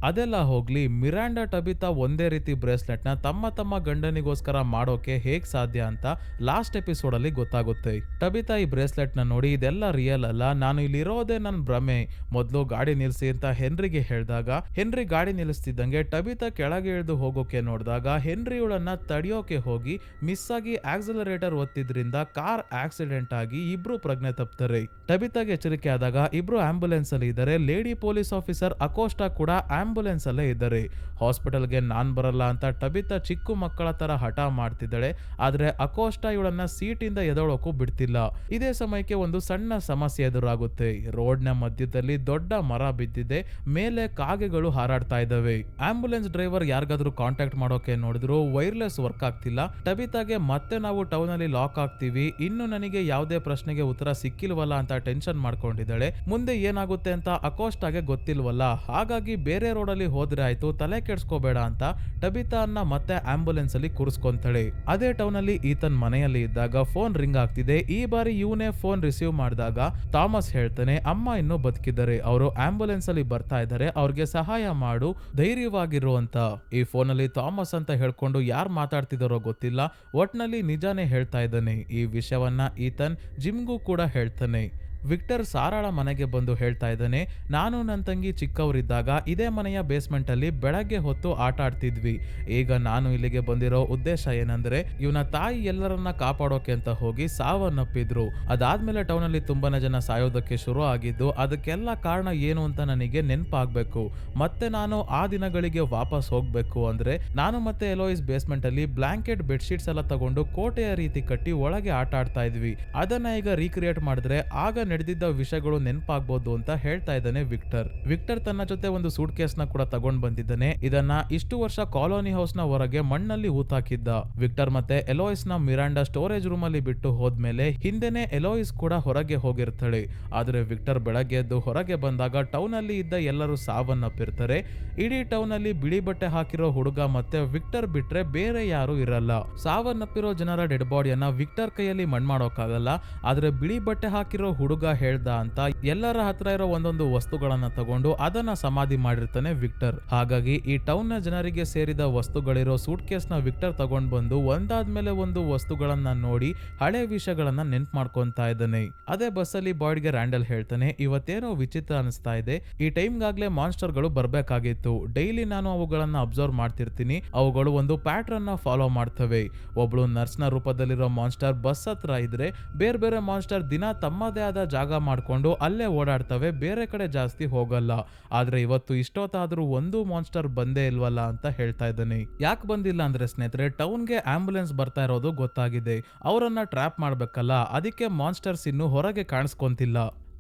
ಅದೆಲ್ಲ ಹೋಗ್ಲಿ, ಮಿರಾಂಡಾ ಟಬಿತಾ ಒಂದೇ ರೀತಿ ಬ್ರೇಸ್ಲೆಟ್ ನ ತಮ್ಮ ತಮ್ಮ ಗಂಡನಿಗೋಸ್ಕರ ಮಾಡೋಕೆ ಹೇಗ್ ಸಾಧ್ಯ ಅಂತ ಲಾಸ್ಟ್ ಎಪಿಸೋಡ್ ಅಲ್ಲಿ ಗೊತ್ತಾಗುತ್ತೆ. ಟಬಿತಾ ಈ ಬ್ರೇಸ್ಲೆಟ್ ನ ನೋಡಿ ಇದೆಲ್ಲ ರಿಯಲ್ ಅಲ್ಲ, ನಾನು ಇಲ್ಲಿ ಇರೋದೇ ನನ್ ಭ್ರಮೆ, ಮೊದ್ಲು ಗಾಡಿ ನಿಲ್ಸಿ ಅಂತ ಹೆನ್ರಿಗೆ ಹೇಳಿದಾಗ ಹೆನ್ರಿ ಗಾಡಿ ನಿಲ್ಲಿಸ್ತಿದ್ದಂಗೆ ಟಬಿತಾ ಕೆಳಗೆ ಇಳಿದು ಹೋಗೋಕೆ ನೋಡಿದಾಗ ಹೆನ್ರಿ ಇವಳನ್ನ ತಡೆಯೋಕೆ ಹೋಗಿ ಮಿಸ್ ಆಗಿ ಆಕ್ಸಿಲರೇಟರ್ ಒತ್ತಿದ್ರಿಂದ ಕಾರ್ ಆಕ್ಸಿಡೆಂಟ್ ಆಗಿ ಇಬ್ರು ಪ್ರಜ್ಞೆ ತಪ್ತಾರೆ. ಟಬಿತಾಗೆ ಎಚ್ಚರಿಕೆ ಆದಾಗ ಇಬ್ರು ಆಂಬ್ಯುಲೆನ್ಸ್ ಅಲ್ಲಿ ಇದ್ದಾರೆ. ಲೇಡಿ ಪೊಲೀಸ್ ಆಫೀಸರ್ ಅಕೋಸ್ಟಾ ಕೂಡ ಆಂಬ್ಯುಲೆನ್ಸ್ ಅಲ್ಲೇ ಇದ್ದಾರೆ. ಹಾಸ್ಪಿಟಲ್ಗೆ ನಾನ್ ಬರಲ್ಲ ಅಂತ ಟಬಿತಾ ಚಿಕ್ಕ ಮಕ್ಕಳ ತರ ಹಠ ಮಾಡ್ತಿದ್ದಾಳೆ. ಆದ್ರೆ ಅಕೋಸ್ಟಾ ಇವಳನ್ನ ಸೀಟಿಂದ ಎದೊಳಕ್ಕೂ ಬಿಡ್ತಿಲ್ಲ. ಇದೇ ಸಮಯಕ್ಕೆ ಒಂದು ಸಣ್ಣ ಸಮಸ್ಯೆ ಎದುರಾಗುತ್ತೆ. ರೋಡ್ ನ ಮಧ್ಯದಲ್ಲಿ ದೊಡ್ಡ ಮರ ಬಿದ್ದಿದೆ, ಮೇಲೆ ಕಾಗೆಗಳು ಹಾರಾಡ್ತಾ ಇದ್ದಾವೆ. ಆಂಬ್ಯುಲೆನ್ಸ್ ಡ್ರೈವರ್ ಯಾರಿಗಾದ್ರೂ ಕಾಂಟ್ಯಾಕ್ಟ್ ಮಾಡೋಕೆ ನೋಡಿದ್ರು ವೈರ್ಲೆಸ್ ವರ್ಕ್ ಆಗ್ತಿಲ್ಲ. ಟಬಿತಾಗೆ ಮತ್ತೆ ನಾವು ಟೌನ್ ಅಲ್ಲಿ ಲಾಕ್ ಆಗ್ತೀವಿ, ಇನ್ನು ನನಗೆ ಯಾವುದೇ ಪ್ರಶ್ನೆಗೆ ಉತ್ತರ ಸಿಕ್ಕಿಲ್ವಲ್ಲ ಅಂತ ಟೆನ್ಷನ್ ಮಾಡ್ಕೊಂಡಿದ್ದಾಳೆ. ಮುಂದೆ ಏನಾಗುತ್ತೆ ಅಂತ ಅಕೋಸ್ಟಾಗೆ ಗೊತ್ತಿಲ್ವಲ್ಲ, ಹಾಗಾಗಿ ಬೇರೆ ರೋಡ್ ಅಲ್ಲಿ ಹೋದ್ರೆ ಆಯ್ತು, ತಲೆ ಕೆಡ್ಸ್ಕೋಬೇಡ ಅಂತ ಟಬಿತಾ ಅನ್ನ ಮತ್ತೆ ಆಂಬ್ಯುಲೆನ್ಸ್ ಅಲ್ಲಿ ಕೂರಿಸ್ಕೊಂತಾಳೆ. ಅದೇ ಟೌನ್ ಅಲ್ಲಿ ಈತನ್ ಮನೆಯಲ್ಲಿ ಇದ್ದಾಗ ಫೋನ್ ರಿಂಗ್ ಆಗ್ತಿದೆ. ಈ ಬಾರಿ ಇವನೇ ಫೋನ್ ರಿಸೀವ್ ಮಾಡಿದಾಗ ಥಾಮಸ್ ಹೇಳ್ತಾನೆ, ಅಮ್ಮ ಇನ್ನೂ ಬದುಕಿದ್ದಾರೆ, ಅವರು ಆಂಬ್ಯುಲೆನ್ಸ್ ಅಲ್ಲಿ ಬರ್ತಾ ಇದ್ದಾರೆ, ಅವ್ರಿಗೆ ಸಹಾಯ ಮಾಡು, ಧೈರ್ಯವಾಗಿರು ಅಂತ. ಈ ಫೋನ್ ಅಲ್ಲಿ ಥಾಮಸ್ ಅಂತ ಹೇಳ್ಕೊಂಡು ಯಾರು ಮಾತಾಡ್ತಿದಾರೋ ಗೊತ್ತಿಲ್ಲ, ಒಟ್ನಲ್ಲಿ ನಿಜಾನೇ ಹೇಳ್ತಾ ಇದ್ದಾನೆ. ಈ ವಿಷಯವನ್ನ ಈತನ್ ಜಿಮ್ಗೂ ಕೂಡ ಹೇಳ್ತಾನೆ. ವಿಕ್ಟರ್ ಸಾರಾಳ ಮನೆಗೆ ಬಂದು ಹೇಳ್ತಾ ಇದ್ದಾನೆ, ನಾನು ನನ್ನ ತಂಗಿ ಚಿಕ್ಕವರಿದ್ದಾಗ ಇದೇ ಮನೆಯ ಬೇಸ್ಮೆಂಟ್ ಅಲ್ಲಿ ಬೆಳಗ್ಗೆ ಹೊತ್ತು ಆಟ ಆಡ್ತಿದ್ವಿ. ಈಗ ನಾನು ಇಲ್ಲಿಗೆ ಬಂದಿರೋ ಉದ್ದೇಶ ಏನಂದ್ರೆ ಇವನ ತಾಯಿ ಎಲ್ಲರನ್ನ ಕಾಪಾಡೋಕೆ ಅಂತ ಹೋಗಿ ಸಾವನ್ನಪ್ಪಿದ್ರು. ಅದಾದ್ಮೇಲೆ ಟೌನ್ ಅಲ್ಲಿ ತುಂಬಾನೇ ಜನ ಸಾಯೋದಕ್ಕೆ ಶುರು ಆಗಿದ್ದು, ಅದಕ್ಕೆಲ್ಲ ಕಾರಣ ಏನು ಅಂತ ನನಗೆ ನೆನಪಾಗ್ಬೇಕು. ಮತ್ತೆ ನಾನು ಆ ದಿನಗಳಿಗೆ ವಾಪಸ್ ಹೋಗ್ಬೇಕು ಅಂದ್ರೆ ನಾನು ಮತ್ತೆ ಎಲೋಯಿಸ್ ಬೇಸ್ಮೆಂಟ್ ಅಲ್ಲಿ ಬ್ಲಾಂಕೆಟ್ ಬೆಡ್ಶೀಟ್ಸ್ ಎಲ್ಲ ತಗೊಂಡು ಕೋಟೆಯ ರೀತಿ ಕಟ್ಟಿ ಒಳಗೆ ಆಟ ಆಡ್ತಾ ಇದ್ವಿ. ಅದನ್ನ ಈಗ ರೀಕ್ರಿಯೇಟ್ ಮಾಡಿದ್ರೆ ಆಗ ನಡೆದಿದ್ದ ವಿಷಯಗಳು ನೆನಪಾಗಬಹುದು ಅಂತ ಹೇಳ್ತಾ ಇದ್ದಾನೆ ವಿಕ್ಟರ್. ವಿಕ್ಟರ್ ತನ್ನ ಜೊತೆ ಒಂದು ಸೂಟ್ ಕೇಸ್ ನ ಕೂಡ ತಗೊಂಡ್ ಬಂದಿದ್ದಾನೆ. ಇದನ್ನ ಇಷ್ಟು ವರ್ಷ ಕಾಲೋನಿ ಹೌಸ್ ನ ಹೊರಗೆ ಮಣ್ಣಲ್ಲಿ ಹೂತಾಕಿದ್ದ. ವಿಕ್ಟರ್ ಮತ್ತೆ ಎಲೋಯಿಸ್ ನ ಮಿರಾಂಡಾ ಸ್ಟೋರೇಜ್ ರೂಮ್ ಅಲ್ಲಿ ಬಿಟ್ಟು ಹೋದ್ಮೇಲೆ ಹಿಂದೆನೆ ಎಲೋಯಿಸ್ ಕೂಡ ಹೊರಗೆ ಹೋಗಿರ್ತಾಳೆ. ಆದ್ರೆ ವಿಕ್ಟರ್ ಬೆಳಗ್ಗೆ ಎದ್ದು ಹೊರಗೆ ಬಂದಾಗ ಟೌನ್ ಅಲ್ಲಿ ಇದ್ದ ಎಲ್ಲರೂ ಸಾವನ್ನಪ್ಪಿರ್ತಾರೆ. ಇಡೀ ಟೌನ್ ಅಲ್ಲಿ ಬಿಳಿ ಬಟ್ಟೆ ಹಾಕಿರೋ ಹುಡುಗ ಮತ್ತೆ ವಿಕ್ಟರ್ ಬಿಟ್ರೆ ಬೇರೆ ಯಾರು ಇರಲ್ಲ. ಸಾವನ್ನಪ್ಪಿರೋ ಜನರ ಡೆಡ್ ಬಾಡಿಯನ್ನ ವಿಕ್ಟರ್ ಕೈಯಲ್ಲಿ ಮಣ್ಣು ಮಾಡೋಕ್ಕಾಗಲ್ಲ, ಆದ್ರೆ ಬಿಳಿ ಬಟ್ಟೆ ಹಾಕಿರೋ ಹುಡುಗ ಹೇಳ್ದ ಅಂತ ಎಲ್ಲರ ಹತ್ರ ಇರೋ ಒಂದೊಂದು ವಸ್ತುಗಳನ್ನ ತಗೊಂಡು ಅದನ್ನ ಸಮಾಧಿ ಮಾಡಿರ್ತಾನೆ ವಿಕ್ಟರ್. ಹಾಗಾಗಿ ಈ ಟೌನ್ ನ ಜನರಿಗೆ ಸೇರಿದ ವಸ್ತುಗಳಿರೋ ಸೂಟ್ ಕೇಸ್ ನ ವಿಕ್ಟರ್ ತಗೊಂಡ್ ಬಂದು ಒಂದಾದ್ಮೇಲೆ ಒಂದು ವಸ್ತುಗಳನ್ನ ನೋಡಿ ಹಳೆ ವಿಷಯಗಳನ್ನ ನೆನ್ಪು ಮಾಡ್ಕೊಂತಾ ಇದ್ದಾನೆ. ಅದೇ ಬಸ್ಸಲ್ಲಿ ಬಾಯ್ಡ್ಗೆ ರ್ಯಾಂಡಲ್ ಹೇಳ್ತಾನೆ, ಇವತ್ತೇನೋ ವಿಚಿತ್ರ ಅನಿಸ್ತಾ ಇದೆ, ಈ ಟೈಮ್ಗಾಗ್ಲೇ ಮಾನ್ಸ್ಟರ್ ಗಳು ಬರ್ಬೇಕಾಗಿತ್ತು. ಡೈಲಿ ನಾನು ಅವುಗಳನ್ನ ಅಬ್ಸರ್ವ್ ಮಾಡ್ತಿರ್ತೀನಿ, ಅವುಗಳು ಒಂದು ಪ್ಯಾಟ್ರನ್ ನ ಫಾಲೋ ಮಾಡ್ತವೆ. ಒಬ್ಳು ನರ್ಸ್ ನ ರೂಪದಲ್ಲಿರೋ ಮಾನ್ಸ್ಟರ್ ಬಸ್ ಹತ್ರ ಇದ್ರೆ ಬೇರೆ ಬೇರೆ ಮಾನ್ಸ್ಟರ್ ದಿನ ತಮ್ಮದೇ ಆದ ಜಾಗ ಮಾಡ್ಕೊಂಡು ಅಲ್ಲೇ ಓಡಾಡ್ತವೆ, ಬೇರೆ ಕಡೆ ಜಾಸ್ತಿ ಹೋಗಲ್ಲ. ಆದ್ರೆ ಇವತ್ತು ಇಷ್ಟೊತ್ತಾದ್ರೂ ಒಂದು ಮಾನ್ಸ್ಟರ್ ಬಂದೇ ಇಲ್ವಲ್ಲ ಅಂತ ಹೇಳ್ತಾ ಇದ್ದಾನೆ. ಯಾಕೆ ಬಂದಿಲ್ಲ ಅಂದ್ರೆ ಸ್ನೇಹಿತರೆ, ಟೌನ್ಗೆ ಆಂಬ್ಯುಲೆನ್ಸ್ ಬರ್ತಾ ಇರೋದು ಗೊತ್ತಾಗಿದೆ. ಅವರನ್ನ ಟ್ರ್ಯಾಪ್ ಮಾಡ್ಬೇಕಲ್ಲ, ಅದಕ್ಕೆ ಮಾನ್ಸ್ಟರ್ಸ್ ಇನ್ನು ಹೊರಗೆ ಕಾಣಿಸ್ಕೊಂತಿಲ್ಲ.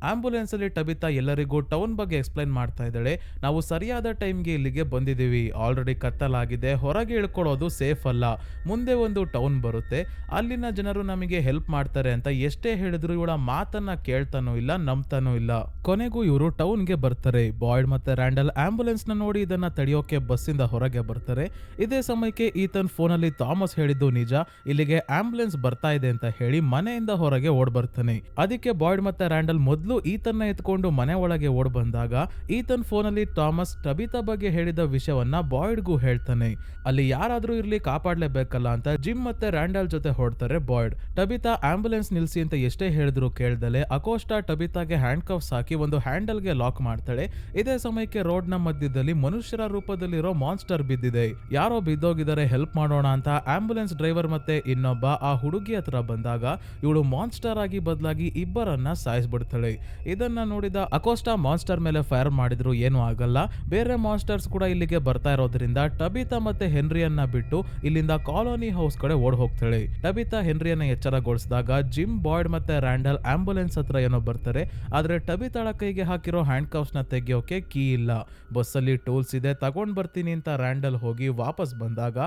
ಆಂಬ್ಯುಲೆನ್ಸ್ ಅಲ್ಲಿ ಟಬಿತಾ ಎಲ್ಲರಿಗೂ ಟೌನ್ ಬಗ್ಗೆ ಎಕ್ಸ್ಪ್ಲೈನ್ ಮಾಡ್ತಾ ಇದ್ದಾಳೆ. ನಾವು ಸರಿಯಾದ ಟೈಮ್ಗೆ ಇಲ್ಲಿಗೆ ಬಂದಿದ್ದೀವಿ, ಆಲ್ರೆಡಿ ಕತ್ತಲಾಗಿದೆ, ಹೊರಗೆ ಇಳ್ಕೊಳ್ಳೋದು ಸೇಫ್ ಅಲ್ಲ, ಮುಂದೆ ಒಂದು ಟೌನ್ ಬರುತ್ತೆ, ಅಲ್ಲಿನ ಜನರು ನಮಗೆ ಹೆಲ್ಪ್ ಮಾಡ್ತಾರೆ ಅಂತ ಎಷ್ಟೇ ಹೇಳಿದ್ರು ಇವಳ ಮಾತನ್ನ ಕೇಳ್ತಾನೂ ಇಲ್ಲ, ನಂಬ್ತಾನೂ ಇಲ್ಲ. ಕೊನೆಗೂ ಇವರು ಟೌನ್ಗೆ ಬರ್ತಾರೆ. ಬಾಯ್ಡ್ ಮತ್ತೆ ರ್ಯಾಂಡಲ್ ಆಂಬ್ಯುಲೆನ್ಸ್ ನ ನೋಡಿ ಇದನ್ನ ತಡೆಯೋಕೆ ಬಸ್ಸಿಂದ ಹೊರಗೆ ಬರ್ತಾರೆ. ಇದೇ ಸಮಯಕ್ಕೆ ಈತನ್ ಫೋನಲ್ಲಿ ಥಾಮಸ್ ಹೇಳಿದ್ದು ನಿಜ, ಇಲ್ಲಿಗೆ ಆಂಬ್ಯುಲೆನ್ಸ್ ಬರ್ತಾ ಇದೆ ಅಂತ ಹೇಳಿ ಮನೆಯಿಂದ ಹೊರಗೆ ಓಡ್ ಬರ್ತಾನೆ. ಅದಕ್ಕೆ ಬಾಯ್ಡ್ ಮತ್ತೆ ರ್ಯಾಂಡಲ್ ಮೊದಲು ಈತನ್ನ ಎತ್ಕೊಂಡು ಮನೆ ಒಳಗೆ ಓಡ್ ಬಂದಾಗ ಈತನ್ ಫೋನಲ್ಲಿ ಥಾಮಸ್ ಟಬಿತಾ ಬಗ್ಗೆ ಹೇಳಿದ ವಿಷಯವನ್ನ ಬಾಯ್ಡ್ಗೂ ಹೇಳ್ತಾನೆ. ಅಲ್ಲಿ ಯಾರಾದ್ರೂ ಇರ್ಲಿ, ಕಾಪಾಡ್ಲೇಬೇಕಲ್ಲ ಅಂತ ಜಿಮ್ ಮತ್ತೆ ರ್ಯಾಂಡಲ್ ಜೊತೆ ಹೊಡ್ತಾರೆ ಬಾಯ್ಡ್. ಟಬಿತಾ ಆಂಬ್ಯುಲೆನ್ಸ್ ನಿಲ್ಸಿ ಅಂತ ಎಷ್ಟೇ ಹೇಳಿದ್ರು ಕೇಳ್ದಲೆ ಅಕೋಸ್ಟಾ ಟಬಿತಾಗೆ ಹ್ಯಾಂಡ್ ಕಫ್ಸ್ ಹಾಕಿ ಒಂದು ಹ್ಯಾಂಡಲ್ ಗೆ ಲಾಕ್ ಮಾಡ್ತಾಳೆ. ಇದೇ ಸಮಯಕ್ಕೆ ರೋಡ್ ನ ಮಧ್ಯದಲ್ಲಿ ಮನುಷ್ಯರ ರೂಪದಲ್ಲಿರೋ ಮಾನ್ಸ್ಟರ್ ಬಿದ್ದಿದೆ. ಯಾರೋ ಬಿದ್ದೋಗಿದ್ದಾರೆ, ಹೆಲ್ಪ್ ಮಾಡೋಣ ಅಂತ ಆಂಬ್ಯುಲೆನ್ಸ್ ಡ್ರೈವರ್ ಮತ್ತೆ ಇನ್ನೊಬ್ಬ ಆ ಹುಡುಗಿ ಹತ್ರ ಬಂದಾಗ ಇವಳು ಮಾನ್ಸ್ಟರ್ ಆಗಿ ಬದಲಾಗಿ ಇಬ್ಬರನ್ನ ಸಾಯಿಸ್ಬಿಡ್ತಾಳೆ. ಇದನ್ನ ನೋಡಿದ ಅಕೋಸ್ಟಾ ಮಾನ್ಸ್ಟರ್ ಮೇಲೆ ಫೈರ್ ಮಾಡಿದ್ರು ಏನೂ ಆಗಲ್ಲ, ಬೇರೆ ಮಾನ್ಸ್ಟರ್ಸ್ ಕೂಡ ಇಲ್ಲಿಗೆ ಬರ್ತಾ ಇರೋದ್ರಿಂದ ಟಬಿತಾ ಮತ್ತೆ ಹೆನ್ರಿಯನ್ನ ಬಿಟ್ಟು ಇಲ್ಲಿಂದ ಕಾಲೋನಿ ಹೌಸ್ ಕಡೆ ಓಡ್ ಹೋಗ್ತಾಳೆ. ಟಬಿತಾ ಹೆನ್ರಿಯನ್ನ ಎಚ್ಚರಗೊಳಿಸಿದಾಗ ಜಿಮ್, ಬಾಯ್ಡ್ ಮತ್ತೆ ರ್ಯಾಂಡಲ್ ಆಂಬ್ಯುಲೆನ್ಸ್ ಹತ್ರ ಏನೋ ಬರ್ತಾರೆ. ಆದ್ರೆ ಟಬಿತಾಳ ಕೈಗೆ ಹಾಕಿರೋ ಹ್ಯಾಂಡ್ ಕಫ್ಸ್ ನ ತೆಗಿಯೋಕೆ ಕೀ ಇಲ್ಲ. ಬಸ್ಸಲ್ಲಿ ಟೂಲ್ಸ್ ಇದೆ, ತಗೊಂಡ್ ಬರ್ತೀನಿ ಅಂತ ರ್ಯಾಂಡಲ್ ಹೋಗಿ ವಾಪಸ್ ಬಂದಾಗ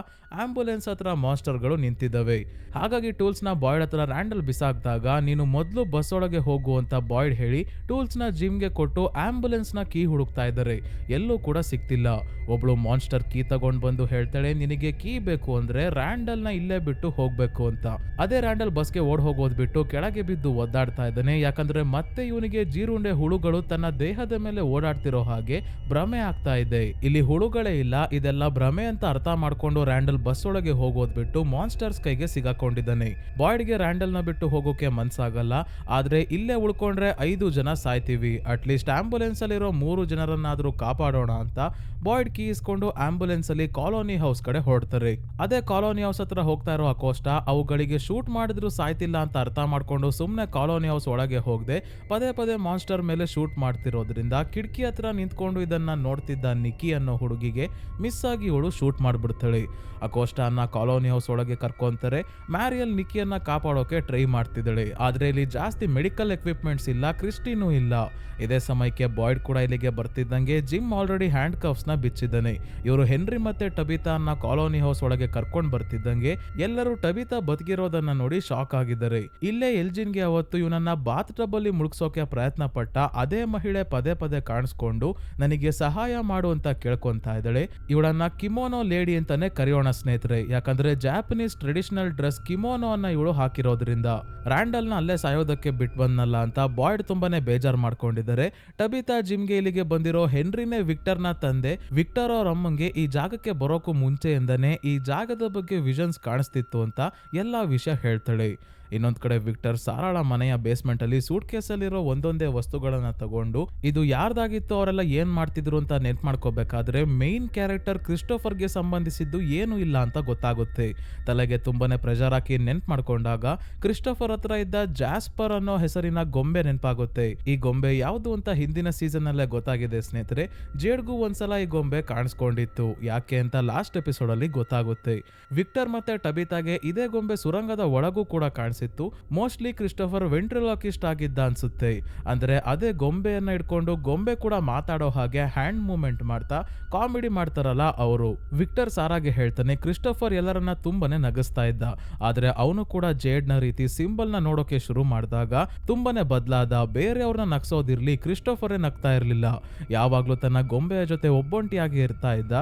ಆಂಬ್ಯುಲೆನ್ಸ್ ಹತ್ರ ಮಾನ್ಸ್ಟರ್ಗಳು ನಿಂತಿದ್ದಾವೆ. ಹಾಗಾಗಿ ಟೂಲ್ಸ್ ನ ಬಾಯ್ಡ್ ಹತ್ರ ರ್ಯಾಂಡಲ್ ಬಿಸಾಕ್ದಾಗ ನೀನು ಮೊದಲು ಬಸ್ ಒಳಗೆ ಹೋಗು ಅಂತ ಬಾಯ್ಡ್ ಹೇಳಿ ಟೂಲ್ಸ್ ನ ಜಿಮ್ಗೆ ಕೊಟ್ಟು ಆಂಬ್ಯುಲೆನ್ಸ್ ನ ಕೀ ಹುಡುಕ್ತಾ ಇದ್ದಾರೆ. ಎಲ್ಲೂ ಕೂಡ ಸಿಕ್ತಿಲ್ಲ. ಒಬ್ಳು ಮಾನ್ಸ್ಟರ್ ಕೀ ತಗೊಂಡ್ ಬಂದು ಹೇಳ್ತಾಳೆ, ನಿನಗೆ ಕೀ ಬೇಕು ಅಂದ್ರೆ ರ್ಯಾಂಡಲ್ ನ ಇಲ್ಲೇ ಬಿಟ್ಟು ಹೋಗ್ಬೇಕು ಅಂತ. ಅದೇ ರ್ಯಾಂಡಲ್ ಬಸ್ಗೆ ಓಡ್ ಹೋಗೋದ್ ಬಿಟ್ಟು ಕೆಳಗೆ ಬಿದ್ದು ಒದ್ದಾಡ್ತಾ ಇದ್ದಾನೆ. ಯಾಕಂದ್ರೆ ಮತ್ತೆ ಇವನಿಗೆ ಜೀರುಂಡೆ ಹುಳುಗಳು ತನ್ನ ದೇಹದ ಮೇಲೆ ಓಡಾಡ್ತಿರೋ ಹಾಗೆ ಭ್ರಮೆ ಆಗ್ತಾ ಇದೆ. ಇಲ್ಲಿ ಹುಳುಗಳೇ ಇಲ್ಲ, ಇದೆಲ್ಲ ಭ್ರಮೆ ಅಂತ ಅರ್ಥ ಮಾಡ್ಕೊಂಡು ರ್ಯಾಂಡಲ್ ಬಸ್ ಒಳಗೆ ಹೋಗೋದ್ ಬಿಟ್ಟು ಮಾನ್ಸ್ಟರ್ಸ್ ಕೈಗೆ ಸಿಗಾಕೊಂಡಿದ್ದಾನೆ. ಬಾಯ್ಡ್ಗೆ ರ್ಯಾಂಡಲ್ ನ ಬಿಟ್ಟು ಹೋಗೋಕೆ ಮನ್ಸಾಗಲ್ಲ. ಆದ್ರೆ ಇಲ್ಲೇ ಉಳ್ಕೊಂಡ್ರೆ 5 ಜನ ಸಾಯ್ತೀವಿ, ಅಟ್ಲೀಸ್ಟ್ ಆಂಬ್ಯುಲೆನ್ಸ್ ಅಲ್ಲಿರೋ 3 ಜನರನ್ನಾದ್ರೂ ಕಾಪಾಡೋಣ ಅಂತ ಬಾಯ್ಡ್ ಕೀ ಇಸ್ಕೊಂಡು ಆಂಬ್ಯುಲೆನ್ಸ್ ಅಲ್ಲಿ ಕಾಲೋನಿ ಹೌಸ್ ಕಡೆ ಹೊರಡ್ತಾರೆ. ಅದೇ ಕಾಲೋನಿ ಹೌಸ್ ಹತ್ರ ಹೋಗ್ತಾ ಇರೋ ಅಕೋಸ್ಟಾ ಅವುಗಳಿಗೆ ಶೂಟ್ ಮಾಡಿದ್ರು ಸಾಯ್ತಿಲ್ಲ ಅಂತ ಅರ್ಥ ಮಾಡ್ಕೊಂಡು ಸುಮ್ನೆ ಕಾಲೋನಿ ಹೌಸ್ ಒಳಗೆ ಹೋಗದೆ ಪದೇ ಪದೇ ಮಾನ್ಸ್ಟರ್ ಮೇಲೆ ಶೂಟ್ ಮಾಡ್ತಿರೋದ್ರಿಂದ ಕಿಟಕಿ ಹತ್ರ ನಿಂತ್ಕೊಂಡು ಇದನ್ನ ನೋಡ್ತಿದ್ದ ನಿಕ್ಕಿ ಅನ್ನೋ ಹುಡುಗಿಗೆ ಮಿಸ್ ಆಗಿ ಇವಳು ಶೂಟ್ ಮಾಡ್ಬಿಡ್ತಾಳೆ. ಅಕೋಸ್ಟಾ ಅನ್ನ ಕಾಲೋನಿ ಹೌಸ್ ಒಳಗೆ ಕರ್ಕೊಂತಾರೆ. ಮ್ಯಾರಿಯಲ್ ನಿಕ್ಕಿಯನ್ನ ಕಾಪಾಡೋಕೆ ಟ್ರೈ ಮಾಡ್ತಿದ್ದಾಳೆ. ಆದ್ರೆ ಇಲ್ಲಿ ಜಾಸ್ತಿ ಮೆಡಿಕಲ್ ಎಕ್ವಿಪ್ಮೆಂಟ್ಸ್ ಇಲ್ಲ, ಕ್ರಿಸ್ಟಿನೂ ಇಲ್ಲ. ಇದೇ ಸಮಯಕ್ಕೆ ಬಾಯ್ಡ್ ಕೂಡ ಇಲ್ಲಿಗೆ ಬರ್ತಿದ್ದಂಗೆ ಜಿಮ್ ಆಲ್ರೆಡಿ ಹ್ಯಾಂಡ್ ಕಫ್ಸ್ ನ ಬಿಚ್ಚಿದ್ದಾನೆ. ಇವರು ಹೆನ್ರಿ ಮತ್ತೆ ಟಬಿತಾ ಅನ್ನ ಕಾಲೋನಿ ಹೌಸ್ ಒಳಗೆ ಕರ್ಕೊಂಡ್ ಬರ್ತಿದ್ದಂಗೆ ಎಲ್ಲರೂ ಟಬಿತಾ ಬದುಕಿರೋದನ್ನ ನೋಡಿ ಶಾಕ್ ಆಗಿದ್ದಾರೆ. ಇಲ್ಲೇ ಎಲ್ಜಿನ್ಗೆ ಅವತ್ತು ಇವನನ್ನ ಬಾತ್ ಟಬ್ ಅಲ್ಲಿ ಮುಳುಗ್ಸೋಕೆ ಪ್ರಯತ್ನ ಪಟ್ಟ ಅದೇ ಮಹಿಳೆ ಪದೇ ಪದೇ ಕಾಣಿಸ್ಕೊಂಡು ನನಗೆ ಸಹಾಯ ಮಾಡು ಅಂತ ಕೇಳ್ಕೊಂತಾ ಇದ್ದಾಳೆ. ಇವಳನ್ನ ಕಿಮೋನೋ ಲೇಡಿ ಅಂತಾನೆ ಕರೆಯೋಣ ಸ್ನೇಹಿತರೆ, ಯಾಕಂದ್ರೆ ಜಾಪನೀಸ್ ಟ್ರೆಡಿಷನಲ್ ಡ್ರೆಸ್ ಕಿಮೋನೋ ಅನ್ನ ಇವಳು ಹಾಕಿರೋದ್ರಿಂದ. ರ್ಯಾಂಡಲ್ ನ ಅಲ್ಲೇ ಸಾಯೋದಕ್ಕೆ ಬಿಟ್ ಬಂದಲ್ಲ ಅಂತ ಬಾಯ್ಡ್ ತುಂಬಾನೇ ಬೇಜಾರ್ ಮಾಡ್ಕೊಂಡಿದ್ದಾರೆ. ಟಬಿತಾ ಜಿಮ್ಗೆ ಇಲ್ಲಿಗೆ ಬಂದಿರೋ ಹೆನ್ರಿನೇ ವಿಕ್ಟರ್ನ ತಂದೆ. ವಿಕ್ಟರ್ ಅವ್ರ ಅಮ್ಮಂಗೆ ಈ ಜಾಗಕ್ಕೆ ಬರೋಕು ಮುಂಚೆಯಿಂದನೇ ಈ ಜಾಗದ ಬಗ್ಗೆ ವಿಷನ್ಸ್ ಕಾಣಿಸ್ತಿತ್ತು ಅಂತ ಎಲ್ಲಾ ವಿಷಯ ಹೇಳ್ತಾಳೆ. ಇನ್ನೊಂದ್ ಕಡೆ ವಿಕ್ಟರ್ ಸಾರಾಳ ಮನೆಯ ಬೇಸ್ಮೆಂಟ್ ಅಲ್ಲಿ ಸೂಟ್ ಕೇಸಲ್ಲಿರೋ ಒಂದೊಂದೇ ವಸ್ತುಗಳನ್ನ ತಗೊಂಡು ಇದು ಯಾರ್ದಾಗಿತ್ತು, ಅವರೆಲ್ಲ ಏನ್ ಮಾಡ್ತಿದ್ರು ಅಂತ ನೆನ್ಪ್ ಮಾಡ್ಕೋಬೇಕಾದ್ರೆ ಮೇನ್ ಕ್ಯಾರೆಕ್ಟರ್ ಕ್ರಿಸ್ಟೋಫರ್ಗೆ ಸಂಬಂಧಿಸಿದ್ದು ಏನು ಇಲ್ಲ ಅಂತ ಗೊತ್ತಾಗುತ್ತೆ. ತಲೆಗೆ ತುಂಬಾನೇ ಪ್ರೆಷರ್ ಹಾಕಿ ನೆನ್ಪ್ ಮಾಡ್ಕೊಂಡಾಗ ಕ್ರಿಸ್ಟೋಫರ್ ಹತ್ರ ಇದ್ದ ಜಾಸ್ಪರ್ ಅನ್ನೋ ಹೆಸರಿನ ಗೊಂಬೆ ನೆನಪಾಗುತ್ತೆ. ಈ ಗೊಂಬೆ ಯಾವುದು ಅಂತ ಹಿಂದಿನ ಸೀಸನ್ ಅಲ್ಲೇ ಗೊತ್ತಾಗಿದೆ ಸ್ನೇಹಿತರೆ. ಜೇಡ್ಗೂ ಒಂದ್ಸಲ ಈ ಗೊಂಬೆ ಕಾಣಿಸ್ಕೊಂಡಿತ್ತು, ಯಾಕೆ ಅಂತ ಲಾಸ್ಟ್ ಎಪಿಸೋಡ್ ಅಲ್ಲಿ ಗೊತ್ತಾಗುತ್ತೆ. ವಿಕ್ಟರ್ ಮತ್ತೆ ಟಬಿತಾಗೆ ಇದೇ ಗೊಂಬೆ ಸುರಂಗದ ಒಳಗೂ ಕೂಡ ಕಾಣಿಸಿತ್ತು. ಮೋಸ್ಟ್ಲಿ ಕ್ರಿಸ್ಟೋಫರ್ ವೆಂಟ್ರಿಲಾಕಿಸ್ಟ್ ಆಗಿದ್ದ ಅನ್ಸುತ್ತೆ. ಅಂದ್ರೆ ಅದೇ ಗೊಂಬೆಯನ್ನ ಇಟ್ಕೊಂಡು ಗೊಂಬೆ ಕೂಡ ಮಾತಾಡೋ ಹಾಗೆ ಹ್ಯಾಂಡ್ ಮೂವ್ಮೆಂಟ್ ಮಾಡ್ತಾ ಕಾಮಿಡಿ ಮಾಡ್ತಾರಲ್ಲ ಅವರು. ವಿಕ್ಟರ್ ಸಾರಾಗೆ ಹೇಳ್ತಾನೆ ಕ್ರಿಸ್ಟೋಫರ್ ಎಲ್ಲರನ್ನ ತುಂಬಾನೇ ನಗಿಸ್ತಾ ಇದ್ದ, ಆದ್ರೆ ಅವನು ಕೂಡ ಜೇಡ್ ನ ರೀತಿ ಸಿಂಬಲ್ ನ ನೋಡೋಕೆ ಶುರು ಮಾಡಿದಾಗ ತುಂಬಾನೇ ಬದಲಾದ. ಬೇರೆಯವ್ರನ್ನ ನಗ್ಸೋದಿರ್ಲಿ, ಕ್ರಿಸ್ಟೋಫರೇ ನಗ್ತಾ ಇರ್ಲಿಲ್ಲ. ಯಾವಾಗ್ಲೂ ತನ್ನ ಗೊಂಬೆಯ ಜೊತೆ ಒಬ್ಬೊಂಟಿಯಾಗಿ ಇರ್ತಾ ಇದ್ದ.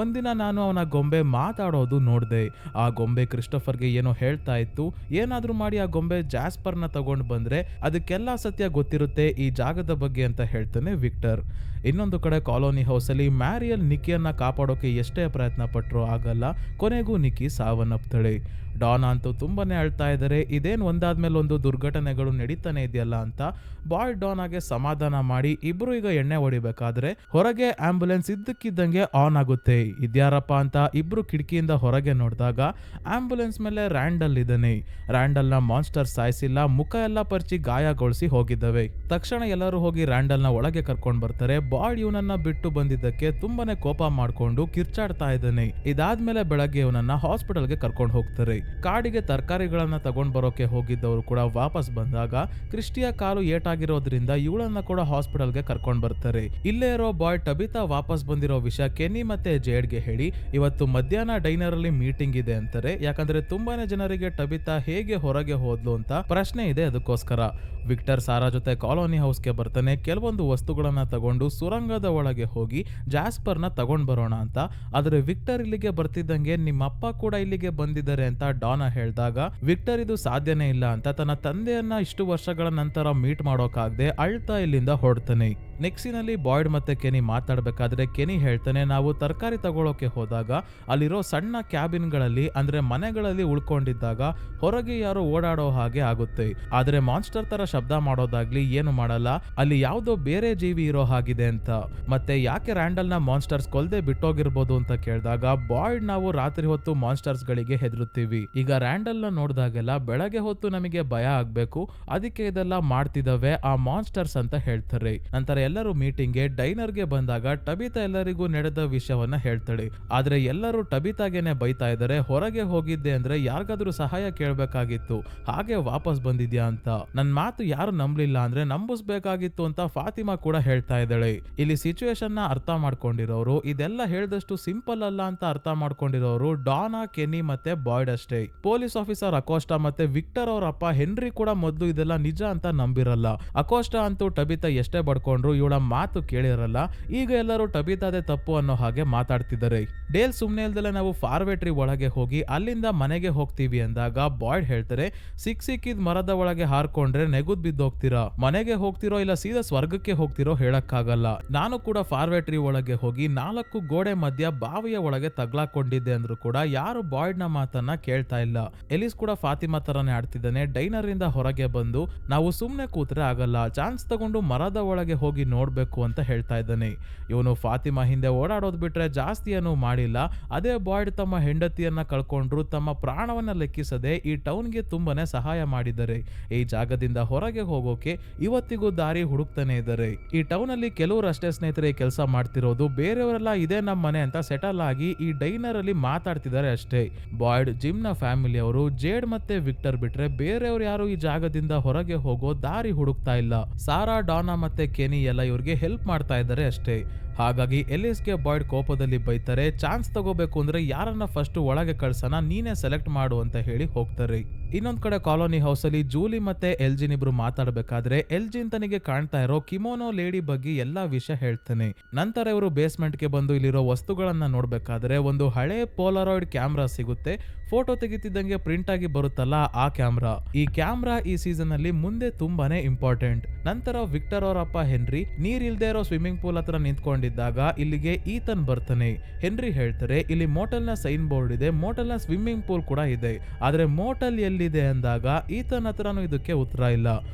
ಒಂದಿನ ನಾನು ಅವನ ಗೊಂಬೆ ಮಾತಾಡೋದು ನೋಡ್ದೆ. ಆ ಗೊಂಬೆ ಕ್ರಿಸ್ಟೋಫರ್ಗೆ ಏನೋ ಹೇಳ್ತಾ ಇತ್ತು. ಏನಾದ್ರೂ ಮಾಡಿ ಆ ಗೊಂಬೆ ಜಾಸ್ಪರ್ನ ತಗೊಂಡು ಬಂದ್ರೆ ಅದಕ್ಕೆಲ್ಲ ಸತ್ಯ ಗೊತ್ತಿರುತ್ತೆ ಈ ಜಾಗದ ಬಗ್ಗೆ ಅಂತ ಹೇಳ್ತಾನೆ ವಿಕ್ಟರ್. ಇನ್ನೊಂದು ಕಡೆ ಕಾಲೋನಿ ಹೌಸ್ ಅಲ್ಲಿ ಮ್ಯಾರಿಯಲ್ ನಿಕ್ಕಿಯನ್ನ ಕಾಪಾಡೋಕೆ ಎಷ್ಟೇ ಪ್ರಯತ್ನ ಪಟ್ರೂ ಆಗಲ್ಲ. ಕೊನೆಗೂ ನಿಕ್ಕಿ ಸಾವನ್ನಪ್ತಾಳೆ. ಡಾನ್ ಅಂತೂ ತುಂಬಾನೇ ಅಳ್ತಾ ಇದ್ದಾರೆ. ಇದೇನ್ ಒಂದಾದ್ಮೇಲೆ ಒಂದು ದುರ್ಘಟನೆಗಳು ನಡೀತಾನೆ ಇದೆಯಲ್ಲ ಅಂತ ಬಾಯ್ ಡಾನಾಗೆ ಸಮಾಧಾನ ಮಾಡಿ ಇಬ್ರು ಈಗ ಎಣ್ಣೆ ಹೊಡಿಬೇಕಾದ್ರೆ ಹೊರಗೆ ಆಂಬ್ಯುಲೆನ್ಸ್ ಇದ್ದಕ್ಕಿದ್ದಂಗೆ ಆನ್ ಆಗುತ್ತೆ. ಇದ್ಯಾರಪ್ಪ ಅಂತ ಇಬ್ರು ಕಿಟಕಿಯಿಂದ ಹೊರಗೆ ನೋಡಿದಾಗ ಆಂಬ್ಯುಲೆನ್ಸ್ ಮೇಲೆ ರ್ಯಾಂಡಲ್ ಇದ್ದಾನೆ. ರ್ಯಾಂಡಲ್ ನ ಮಾನ್ಸ್ಟರ್ ಸಾಯಿಸಿಲ್ಲ, ಮುಖ ಎಲ್ಲ ಪರ್ಚಿ ಗಾಯಗೊಳಿಸಿ ಹೋಗಿದ್ದವೆ. ತಕ್ಷಣ ಎಲ್ಲರೂ ಹೋಗಿ ರ್ಯಾಂಡಲ್ ನ ಒಳಗೆ ಕರ್ಕೊಂಡ್ ಬರ್ತಾರೆ. ಬಾಯ್ ಇವನನ್ನ ಬಿಟ್ಟು ಬಂದಿದ್ದಕ್ಕೆ ತುಂಬಾನೇ ಕೋಪ ಮಾಡ್ಕೊಂಡು ಕಿರ್ಚಾಡ್ತಾ ಇದ್ದಾನೆ. ಇದಾದ್ಮೇಲೆ ಬೆಳಗ್ಗೆ ಇವನನ್ನ ಹಾಸ್ಪಿಟಲ್ಗೆ ಕರ್ಕೊಂಡು ಹೋಗ್ತಾರೆ. ಕಾಡಿಗೆ ತರಕಾರಿಗಳನ್ನ ತಗೊಂಡ್ ಬರೋಕೆ ಹೋಗಿದ್ದವರು ಕೂಡ ವಾಪಸ್ ಬಂದಾಗ ಕ್ರಿಸ್ಟಿಯ ಕಾಲು ಏಟಾಗಿರೋದ್ರಿಂದ ಇವಳನ್ನ ಕೂಡ ಹಾಸ್ಪಿಟಲ್ಗೆ ಕರ್ಕೊಂಡ್ ಬರ್ತಾರೆ. ಇಲ್ಲೇ ಇರೋ ಬಾಯ್ ಟಬಿತಾ ವಾಪಸ್ ಬಂದಿರೋ ವಿಷಯ ಕೆನಿ ಮತ್ತೆ ಜೇಡ್ಗೆ ಹೇಳಿ ಇವತ್ತು ಮಧ್ಯಾಹ್ನ ಡೈನರ್ ಅಲ್ಲಿ ಮೀಟಿಂಗ್ ಇದೆ ಅಂತಾರೆ. ಯಾಕಂದ್ರೆ ತುಂಬಾನೇ ಜನರಿಗೆ ಟಬಿತಾ ಹೇಗೆ ಹೊರಗೆ ಹೋದ್ಲು ಅಂತ ಪ್ರಶ್ನೆ ಇದೆ. ಅದಕ್ಕೋಸ್ಕರ ವಿಕ್ಟರ್ ಸಾರಾ ಜೊತೆ ಕಾಲೋನಿ ಹೌಸ್ಗೆ ಬರ್ತಾನೆ. ಕೆಲವೊಂದು ವಸ್ತುಗಳನ್ನ ತಗೊಂಡು ಸುರಂಗದ ಒಳಗೆ ಹೋಗಿ ಜಾಸ್ಪರ್ನ ತಗೊಂಡ್ ಬರೋಣ ಅಂತ. ಆದ್ರೆ ವಿಕ್ಟರ್ ಇಲ್ಲಿಗೆ ಬರ್ತಿದ್ದಂಗೆ ನಿಮ್ಮಪ್ಪ ಕೂಡ ಇಲ್ಲಿಗೆ ಬಂದಿದ್ದಾರೆ ಅಂತ ಡಾನಾ ಹೇಳಿದಾಗ ವಿಕ್ಟರ್ ಇದು ಸಾಧ್ಯನೇ ಇಲ್ಲ ಅಂತ ತನ್ನ ತಂದೆಯನ್ನ ಇಷ್ಟು ವರ್ಷಗಳ ನಂತರ ಮೀಟ್ ಮಾಡೋಕಾಗದೆ ಅಳ್ತಾ ಇಲ್ಲಿಂದ ಹೊರಡ್ತಾನೆ. ನೆಕ್ಸ್ಟಿನಲ್ಲಿ ಬಾಯ್ಡ್ ಮತ್ತೆ ಕೆನಿ ಮಾತಾಡ್ಬೇಕಾದ್ರೆ ಕೆನಿ ಹೇಳ್ತಾನೆ, ನಾವು ತರಕಾರಿ ತಗೊಳ್ಳೋಕೆ ಹೋದಾಗ ಅಲ್ಲಿರೋ ಸಣ್ಣ ಕ್ಯಾಬಿನ್ಗಳಲ್ಲಿ ಅಂದ್ರೆ ಮನೆಗಳಲ್ಲಿ ಉಳ್ಕೊಂಡಿದ್ದಾಗ ಹೊರಗೆ ಯಾರೋ ಓಡಾಡೋ ಹಾಗೆ ಆಗುತ್ತೆ. ಆದ್ರೆ ಮಾನ್ಸ್ಟರ್ ತರ ಶಬ್ದ ಮಾಡೋದಾಗ್ಲಿ ಏನು ಮಾಡಲ್ಲ, ಅಲ್ಲಿ ಯಾವ್ದೋ ಬೇರೆ ಜೀವಿ ಇರೋ ಹಾಗಿದೆ ಅಂತ. ಮತ್ತೆ ಯಾಕೆ ರ್ಯಾಂಡಲ್ ನ ಮಾನ್ಸ್ಟರ್ಸ್ ಕೊಲ್ದೆ ಬಿಟ್ಟೋಗಿರ್ಬೋದು ಅಂತ ಕೇಳಿದಾಗ ಬಾಯ್ಡ್ ನಾವು ರಾತ್ರಿ ಹೊತ್ತು ಮಾನ್ಸ್ಟರ್ಸ್ ಗಳಿಗೆ ಹೆದರುತ್ತೀವಿ. ಈಗ ರ್ಯಾಂಡಲ್ ನ ನೋಡಿದಾಗೆಲ್ಲ ಬೆಳಗ್ಗೆ ಹೊತ್ತು ನಮಗೆ ಭಯ ಆಗ್ಬೇಕು, ಅದಕ್ಕೆ ಇದೆಲ್ಲ ಮಾಡ್ತಿದವೆ ಆ ಮಾನ್ಸ್ಟರ್ಸ್ ಅಂತ ಹೇಳ್ತಾರೆ. ನಂತರ ಎಲ್ಲರೂ ಮೀಟಿಂಗ್ಗೆ ಡೈನರ್ಗೆ ಬಂದಾಗ ಟಬಿತಾ ಎಲ್ಲರಿಗೂ ನಡೆದ ವಿಷಯವನ್ನ ಹೇಳ್ತಾಳೆ. ಆದ್ರೆ ಎಲ್ಲರೂ ಟಬಿತಾಗೆನೆ ಬೈತಾ ಇದ್ದಾರೆ. ಹೊರಗೆ ಹೋಗಿದ್ದೆ ಅಂದ್ರೆ ಯಾರಿಗಾದ್ರೂ ಸಹಾಯ ಕೇಳಬೇಕಾಗಿತ್ತು, ಹಾಗೆ ವಾಪಸ್ ಬಂದಿದ್ಯಾ ಅಂತ. ನನ್ ಮಾತು ಯಾರು ನಂಬಲಿಲ್ಲ ಅಂದ್ರೆ ನಂಬಿಸ್ಬೇಕಾಗಿತ್ತು ಅಂತ ಫಾತಿಮಾ ಕೂಡ ಹೇಳ್ತಾ ಇದ್ದಾಳೆ. ಇಲ್ಲಿ ಸಿಚುವೇಶನ್ ನ ಅರ್ಥ ಮಾಡ್ಕೊಂಡಿರೋರು, ಇದೆಲ್ಲ ಹೇಳ್ದಷ್ಟು ಸಿಂಪಲ್ ಅಲ್ಲ ಅಂತ ಅರ್ಥ ಮಾಡ್ಕೊಂಡಿರೋರು ಡಾನಾ, ಕೆನಿ ಮತ್ತೆ ಬಾಯ್ಡ್ ಅಷ್ಟೇ. ಪೊಲೀಸ್ ಆಫೀಸರ್ ಅಕೋಸ್ಟಾ ಮತ್ತೆ ವಿಕ್ಟರ್ ಅವರ ಅಪ್ಪ ಹೆನ್ರಿ ಕೂಡ ಮೊದಲು ಇದೆಲ್ಲ ನಿಜ ಅಂತ ನಂಬಿರಲ್ಲ. ಅಕೋಸ್ಟಾ ಅಂತೂ ಟಬಿತಾ ಎಷ್ಟೇ ಬಡ್ಕೊಂಡ್ರು ಇವಳ ಮಾತು ಕೇಳಿರಲ್ಲ. ಈಗ ಎಲ್ಲರೂ ಟಬಿತಾದೆ ತಪ್ಪು ಅನ್ನೋ ಹಾಗೆ ಮಾತಾಡ್ತಿದ್ದಾರೆ. ಡೇಲ್ ಸುಮ್ನೆ ಇಲ್ದಲೆ ನಾವು ಫಾರ್ವೆಟ್ರಿ ಒಳಗೆ ಹೋಗಿ ಅಲ್ಲಿಂದ ಮನೆಗೆ ಹೋಗ್ತೀವಿ ಅಂದಾಗ ಬಾಯ್ಡ್ ಹೇಳ್ತಾರೆ, ಸಿಕ್ಕಿದ್ ಮರದ ಒಳಗೆ ಹಾರ್ಕೊಂಡ್ರೆ ನೆಗುದ್ ಬಿದ್ದೋಗ್ತೀರಾ, ಮನೆಗೆ ಹೋಗ್ತಿರೋ ಇಲ್ಲ ಸೀದಾ ಸ್ವರ್ಗಕ್ಕೆ ಹೋಗ್ತಿರೋ ಹೇಳಕ್ಕಾಗಲ್ಲ. ನಾನು ಕೂಡ ಫಾರ್ವೆಟ್ರಿ ಒಳಗೆ ಹೋಗಿ 4 ಗೋಡೆ ಮಧ್ಯ ಬಾವಿಯ ಒಳಗೆ ತಗ್ಲಾಕೊಂಡಿದ್ದೆ ಅಂದ್ರೂ ಕೂಡ ಯಾರು ಬಾಯ್ಡ್ ನ ಮಾತನ್ನ ಕೇಳ್ತಾ ಇಲ್ಲ. ಎಲಿಸ್ ಕೂಡ ಫಾತಿಮಾ ತರನೇ ಆಡ್ತಿದ್ದಾನೆ. ಡೈನರ್ ಇಂದ ಹೊರಗೆ ಬಂದು ನಾವು ಸುಮ್ನೆ ಕೂತ್ರೆ ಆಗಲ್ಲ, ಚಾನ್ಸ್ ತಗೊಂಡು ಮರದ ಒಳಗೆ ಹೋಗಿ ನೋಡ್ಬೇಕು ಅಂತ ಹೇಳ್ತಾ ಇದ್ದಾನೆ. ಇವನು ಫಾತಿಮಾ ಹಿಂದೆ ಓಡಾಡೋದ್ ಬಿಟ್ರೆ ಜಾಸ್ತಿ ಏನು ಮಾಡಿಲ್ಲ. ಅದೇ ಬಾಯ್ಡ್ ತಮ್ಮ ಹೆಂಡತಿಯನ್ನ ಕಳ್ಕೊಂಡ್ರು ತಮ್ಮ ಪ್ರಾಣವನ್ನ ಲೆಕ್ಕಿಸದೆ ಈ ಟೌನ್ಗೆ ತುಂಬಾನೇ ಸಹಾಯ ಮಾಡಿದ್ದಾರೆ. ಈ ಜಾಗದಿಂದ ಹೊರಗೆ ಹೋಗೋಕೆ ಇವತ್ತಿಗೂ ದಾರಿ ಹುಡುಕ್ತಾನೆ ಇದ್ದಾರೆ. ಈ ಟೌನ್ ಅಲ್ಲಿ ಕೆಲವರು ಅಷ್ಟೇ ಸ್ನೇಹಿತರೆ ಕೆಲಸ ಮಾಡ್ತಿರೋದು, ಬೇರೆಯವರೆಲ್ಲ ಇದೇ ನಮ್ಮ ಮನೆ ಅಂತ ಸೆಟಲ್ ಆಗಿ ಈ ಡೈನರ್ ಅಲ್ಲಿ ಮಾತಾಡ್ತಿದ್ದಾರೆ ಅಷ್ಟೇ. ಬಾಯ್ಡ್, ಜಿಮ್ ನ ಫ್ಯಾಮಿಲಿ ಅವರು, ಜೇಡ್ ಮತ್ತೆ ವಿಕ್ಟರ್ ಬಿಟ್ರೆ ಬೇರೆಯವರು ಯಾರು ಈ ಜಾಗದಿಂದ ಹೊರಗೆ ಹೋಗೋ ದಾರಿ ಹುಡುಕ್ತಾ ಇಲ್ಲ. ಸಾರಾ, ಡಾನಾ ಮತ್ತೆ ಕೆನಿ ಎಲ್ಲ ಇವ್ರಿಗೆ ಹೆಲ್ಪ್ ಮಾಡ್ತಾ ಇದ್ದಾರೆ ಅಷ್ಟೇ. ಹಾಗಾಗಿ ಎಲಿಸ್ಗೆ ಬಾಯ್ಡ್ ಕೋಪದಲ್ಲಿ ಬೈತಾರೆ, ಚಾನ್ಸ್ ತಗೋಬೇಕು ಅಂದ್ರೆ ಯಾರನ್ನ ಫಸ್ಟ್ ಒಳಗೆ ಕಳ್ಸನ, ನೀನೇ ಸೆಲೆಕ್ಟ್ ಮಾಡು ಅಂತ ಹೇಳಿ ಹೋಗ್ತಾರೆ. ಇನ್ನೊಂದ್ ಕಡೆ ಕಾಲೋನಿ ಹೌಸ್ ಅಲ್ಲಿ ಜೂಲಿ ಮತ್ತೆ ಎಲ್ಜಿನ್ ಇಬ್ರು ಮಾತಾಡ್ಬೇಕಾದ್ರೆ ಎಲ್ಜಿನ್ ತನಿಗೆ ಕಾಣ್ತಾ ಇರೋ ಕಿಮೋನೋ ಲೇಡಿ ಬಗ್ಗೆ ಎಲ್ಲಾ ವಿಷಯ ಹೇಳ್ತಾನೆ. ನಂತರ ಇವರು ಬೇಸ್ಮೆಂಟ್ ಗೆ ಬಂದು ಇಲ್ಲಿರೋ ವಸ್ತುಗಳನ್ನ ನೋಡ್ಬೇಕಾದ್ರೆ ಒಂದು ಹಳೆ ಪೋಲಾರಾಯ್ಡ್ ಕ್ಯಾಮ್ರಾ ಸಿಗುತ್ತೆ. ಫೋಟೋ ತೆಗಿತಿದ್ದಂಗೆ ಪ್ರಿಂಟ್ ಆಗಿ ಬರುತ್ತಲ್ಲ ಆ ಕ್ಯಾಮ್ರಾ. ಈ ಕ್ಯಾಮ್ರಾ ಈ ಸೀಸನ್ ಅಲ್ಲಿ ಮುಂದೆ ತುಂಬಾನೇ ಇಂಪಾರ್ಟೆಂಟ್. ನಂತರ ವಿಕ್ಟರ್ ಅವರ ಅಪ್ಪ ಹೆನ್ರಿ ನೀರ್ ಇಲ್ದೇ ಇರೋ ಸ್ವಿಮ್ಮಿಂಗ್ ಪೂಲ್ ಹತ್ರ ನಿಂತ್ಕೊಂಡಿದ್ದಾಗ ಇಲ್ಲಿಗೆ ಈತನ್ ಬರ್ತಾನೆ. ಹೆನ್ರಿ ಹೇಳ್ತಾರೆ, ಇಲ್ಲಿ ಮೋಟಲ್ ನ ಸೈನ್ ಬೋರ್ಡ್ ಇದೆ, ಮೋಟಲ್ ನ ಸ್ವಿಮ್ಮಿಂಗ್ ಪೂಲ್ ಕೂಡ ಇದೆ, ಆದ್ರೆ ಮೋಟಲ್ ಎಲ್ಲಿದೆ ಅಂದಾಗ ಈತನ್ ಹತ್ರನೂ ಇದಕ್ಕೆ ಉತ್ತರ ಇಲ್ಲ.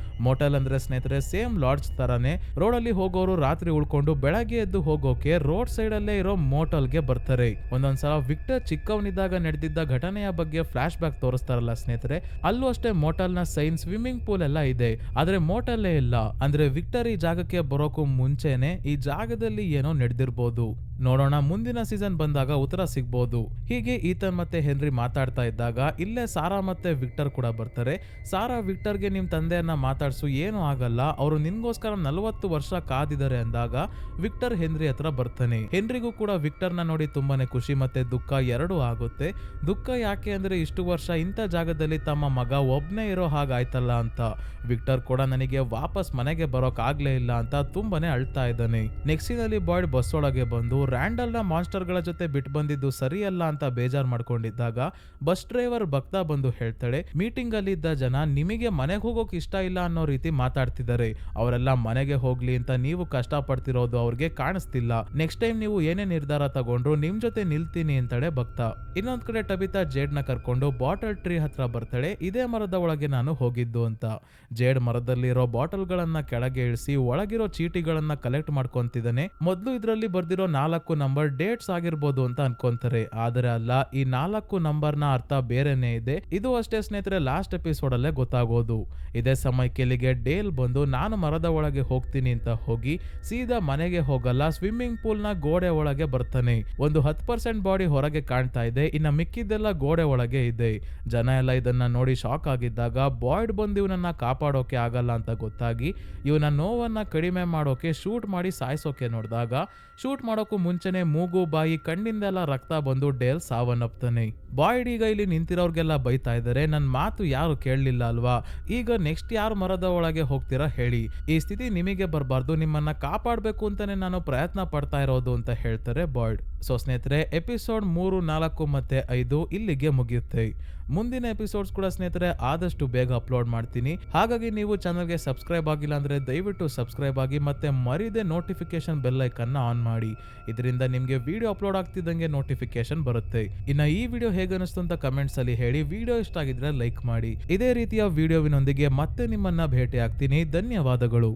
ಮೋಟಲ್ ಅಂದ್ರೆ ಸ್ನೇಹಿತರೆ ಸೇಮ್ ಲಾಡ್ಜ್ ತರಾನೇ ರೋಡಲ್ಲಿ ಹೋಗೋರು ರಾತ್ರಿ ಉಳ್ಕೊಂಡು ಬೆಳಗ್ಗೆ ಎದ್ದು ಹೋಗೋಕೆ ರೋಡ್ ಸೈಡ್ ಅಲ್ಲೇ ಇರೋ ಮೋಟಲ್ಗೆ ಬರ್ತಾರೆ. ಒಂದೊಂದ್ಸಲ ವಿಕ್ಟರ್ ಚಿಕ್ಕವನಿದ್ದಾಗ ನಡೆದಿದ್ದ ಘಟನೆಯ ಬಗ್ಗೆ ಫ್ಲಾಶ್ ಬ್ಯಾಕ್ ತೋರಿಸ್ತಾರಲ್ಲ ಸ್ನೇಹಿತರೆ, ಅಲ್ಲೂ ಅಷ್ಟೇ ಮೋಟಲ್ ನ ಸೈನ್, ಸ್ವಿಮ್ಮಿಂಗ್ ಪೂಲ್ ಎಲ್ಲ ಇದೆ, ಆದ್ರೆ ಮೋಟಲ್ಲೇ ಇಲ್ಲ. ಅಂದ್ರೆ ವಿಕ್ಟರ್ ಈ ಜಾಗಕ್ಕೆ ಬರೋಕು ಮುಂಚೆನೆ ಈ ಜಾಗದಲ್ಲಿ ಏನೋ ನಡೆದಿರ್ಬೋದು. ನೋಡೋಣ, ಮುಂದಿನ ಸೀಸನ್ ಬಂದಾಗ ಉತ್ತರ ಸಿಗ್ಬೋದು. ಹೀಗೆ ಈತನ್ ಮತ್ತೆ ಹೆನ್ರಿ ಮಾತಾಡ್ತಾ ಇದ್ದಾಗ ಇಲ್ಲೇ ಸಾರಾ ಮತ್ತೆ ವಿಕ್ಟರ್ ಕೂಡ ಬರ್ತಾರೆ. ಸಾರಾ ವಿಕ್ಟರ್ಗೆ ನಿಮ್ ತಂದೆಯನ್ನ ಮಾತಾಡ್ಸು, ಏನು ಆಗಲ್ಲ, ಅವರು ನಿನ್ಗೋಸ್ಕರ 40 ವರ್ಷ ಕಾದಿದ್ದಾರೆ ಅಂದಾಗ ವಿಕ್ಟರ್ ಹೆನ್ರಿ ಹತ್ರ ಬರ್ತಾನೆ. ಹೆನ್ರಿಗೂ ಕೂಡ ವಿಕ್ಟರ್ನ ನೋಡಿ ತುಂಬಾನೇ ಖುಷಿ ಮತ್ತೆ ದುಃಖ ಎರಡೂ ಆಗುತ್ತೆ. ದುಃಖ ಯಾಕೆ ಅಂದ್ರೆ ಇಷ್ಟು ವರ್ಷ ಇಂಥ ಜಾಗದಲ್ಲಿ ತಮ್ಮ ಮಗ ಒಬ್ನೇ ಇರೋ ಹಾಗಾಯ್ತಲ್ಲ ಅಂತ. ವಿಕ್ಟರ್ ಕೂಡ ನನಗೆ ವಾಪಸ್ ಮನೆಗೆ ಬರೋಕ್ ಆಗ್ಲೇ ಇಲ್ಲ ಅಂತ ತುಂಬಾನೇ ಅಳ್ತಾ ಇದ್ದಾನೆ. ನೆಕ್ಸ್ಟಿನಲ್ಲಿ ಬಾಯ್ಡ್ ಬಸ್ ಒಳಗೆ ಬಂದು ರ್ಯಾಂಡಲ್ ನ ಮಾನ್ಸ್ಟರ್ ಗಳ ಜೊತೆ ಬಿಟ್ಟು ಬಂದಿದ್ದು ಸರಿಯಲ್ಲ ಅಂತ ಬೇಜಾರ್ ಮಾಡ್ಕೊಂಡಿದ್ದಾಗ ಬಸ್ ಡ್ರೈವರ್ ಭಕ್ತ ಬಂದು ಹೇಳ್ತಾಳೆ, ಮೀಟಿಂಗ್ ಅಲ್ಲಿ ಇದ್ದ ಜನ ನಿಮಗೆ ಮನೆಗೆ ಹೋಗೋಕ್ ಇಷ್ಟ ಇಲ್ಲ ಅನ್ನೋ ರೀತಿ ಮಾತಾಡ್ತಿದ್ದಾರೆ, ಅವರೆಲ್ಲ ಮನೆಗೆ ಹೋಗ್ಲಿ ಅಂತ ನೀವು ಕಷ್ಟ ಪಡ್ತಿರೋದು ಅವ್ರಿಗೆ ಕಾಣಿಸ್ತಿಲ್ಲ, ನೆಕ್ಸ್ಟ್ ಟೈಮ್ ನೀವು ಏನೇ ನಿರ್ಧಾರ ತಗೊಂಡ್ರು ನಿಮ್ ಜೊತೆ ನಿಲ್ತೀನಿ ಅಂತಾಳೆ ಭಕ್ತ. ಇನ್ನೊಂದ್ ಕಡೆ ಟಬಿತಾ ಜೇಡ್ ನ ಕರ್ಕೊಂಡು ಬಾಟಲ್ ಟ್ರೀ ಹತ್ರ ಬರ್ತಾಳೆ, ಇದೇ ಮರದ ಒಳಗೆ ನಾನು ಹೋಗಿದ್ದು ಅಂತ. ಜೇಡ್ ಮರದಲ್ಲಿರೋ ಬಾಟಲ್ ಗಳನ್ನ ಕೆಳಗೆ ಇಳಿಸಿ ಒಳಗಿರೋ ಚೀಟಿಗಳನ್ನ ಕಲೆಕ್ಟ್ ಮಾಡ್ಕೊಂತಿದ್ದಾನೆ. ಮೊದ್ಲು ಇದ್ರಲ್ಲಿ ಬರ್ದಿರೋ 4 ನಂಬರ್ ಡೇಟ್ಸ್ ಆಗಿರ್ಬೋದು ಅಂತ ಅನ್ಕೊಂತಾರೆ, ಆದರೆ ಅಲ್ಲ, ಈ 4 ನಂಬರ್ ನ ಅರ್ಥ ಬೇರೆನೇ ಇದೆ. ಇದು ಅಷ್ಟೇ ಸ್ನೇಹಿತರೆ, ಲಾಸ್ಟ್ ಎಪಿಸೋಡ್ ಅಲ್ಲೇ ಗೊತ್ತಾಗೋದು. ಇದೇ ಸಮಯಕ್ಕೆ ಇಲ್ಲಿಗೆ ಡೇಲ್ ಬಂದು ನಾನು ಮರದ ಒಳಗೆ ಹೋಗ್ತೀನಿ ಅಂತ ಹೋಗಿ ಸೀದಾ ಮನೆಗೆ ಹೋಗಲ್ಲ, ಸ್ವಿಮ್ಮಿಂಗ್ ಪೂಲ್ ನ ಗೋಡೆ ಒಳಗೆ ಬರ್ತಾನೆ. ಒಂದು 10% ಬಾಡಿ ಹೊರಗೆ ಕಾಣ್ತಾ ಇದೆ, ಇನ್ನ ಮಿಕ್ಕಿದ್ದೆಲ್ಲ ಗೋಡೆ ಒಳಗೆ ಇದೆ. ಜನ ಎಲ್ಲ ಇದನ್ನ ನೋಡಿ ಶಾಕ್ ಆಗಿದ್ದಾಗ ಬಾಯ್ಡ್ ಬಂದು ಇವನನ್ನ ಕಾಪಾಡೋಕೆ ಆಗಲ್ಲ ಅಂತ ಗೊತ್ತಾಗಿ ಇವನ ನೋವನ್ನ ಕಡಿಮೆ ಮಾಡೋಕೆ ಶೂಟ್ ಮಾಡಿ ಸಾಯಿಸೋಕೆ ನೋಡಿದಾಗ ಶೂಟ್ ಮಾಡೋಕ್ಕೂ ಮುಂಚೆನೆ ಮೂಗು ಬಾಯಿ ಕಣ್ಣಿಂದೆಲ್ಲ ರಕ್ತ ಬಂದು ಡೇಲ್ ಸಾವನ್ನಪ್ತಾನೆ. ಬಾಯ್ಡ್ ಈಗ ಇಲ್ಲಿ ನಿಂತಿರೋರ್ಗೆಲ್ಲ ಬೈತಾ ಇದ್ದಾರೆ, ನನ್ ಮಾತು ಯಾರು ಕೇಳಲಿಲ್ಲ ಅಲ್ವಾ, ಈಗ ನೆಕ್ಸ್ಟ್ ಯಾರು ಮರದ ಒಳಗೆ ಹೋಗ್ತೀರಾ ಹೇಳಿ, ಈ ಸ್ಥಿತಿ ನಿಮಗೆ ಬರಬಾರ್ದು, ನಿಮ್ಮನ್ನ ಕಾಪಾಡಬೇಕು ಅಂತಾನೆ ನಾನು ಪ್ರಯತ್ನ ಪಡ್ತಾ ಇರೋದು ಅಂತ ಹೇಳ್ತಾರೆ ಬಾಯ್ಡ್. ಸೊ ಸ್ನೇಹಿತರೆ, ಎಪಿಸೋಡ್ 3, 4 ಮತ್ತೆ 5 ಇಲ್ಲಿಗೆ ಮುಗಿಯುತ್ತೆ. ಮುಂದಿನ ಎಪಿಸೋಡ್ಸ್ ಕೂಡ ಸ್ನೇಹಿತರೆ ಆದಷ್ಟು ಬೇಗ ಅಪ್ಲೋಡ್ ಮಾಡ್ತೀನಿ. ಹಾಗಾಗಿ ನೀವು ಚಾನಲ್ಗೆ ಸಬ್ಸ್ಕ್ರೈಬ್ ಆಗಿಲ್ಲ ಅಂದ್ರೆ ದಯವಿಟ್ಟು ಸಬ್ಸ್ಕ್ರೈಬ್ ಆಗಿ, ಮತ್ತೆ ಮರಿದೆ ನೋಟಿಫಿಕೇಶನ್ ಬೆಲ್ ಐಕನ್ನ ಆನ್ ಮಾಡಿ. ಇದರಿಂದ ನಿಮ್ಗೆ ವಿಡಿಯೋ ಅಪ್ಲೋಡ್ ಆಗ್ತಿದ್ದಂಗೆ ನೋಟಿಫಿಕೇಶನ್ ಬರುತ್ತೆ. ಇನ್ನ ಈ ವಿಡಿಯೋ ಹೇಗೆ ಅನಿಸ್ತು ಅಂತ ಕಮೆಂಟ್ಸ್ ಅಲ್ಲಿ ಹೇಳಿ. ವಿಡಿಯೋ ಇಷ್ಟ ಆಗಿದ್ರೆ ಲೈಕ್ ಮಾಡಿ. ಇದೇ ರೀತಿಯ ವಿಡಿಯೋವಿನೊಂದಿಗೆ ಮತ್ತೆ ನಿಮ್ಮನ್ನ ಭೇಟಿ ಆಗ್ತೀನಿ. ಧನ್ಯವಾದಗಳು.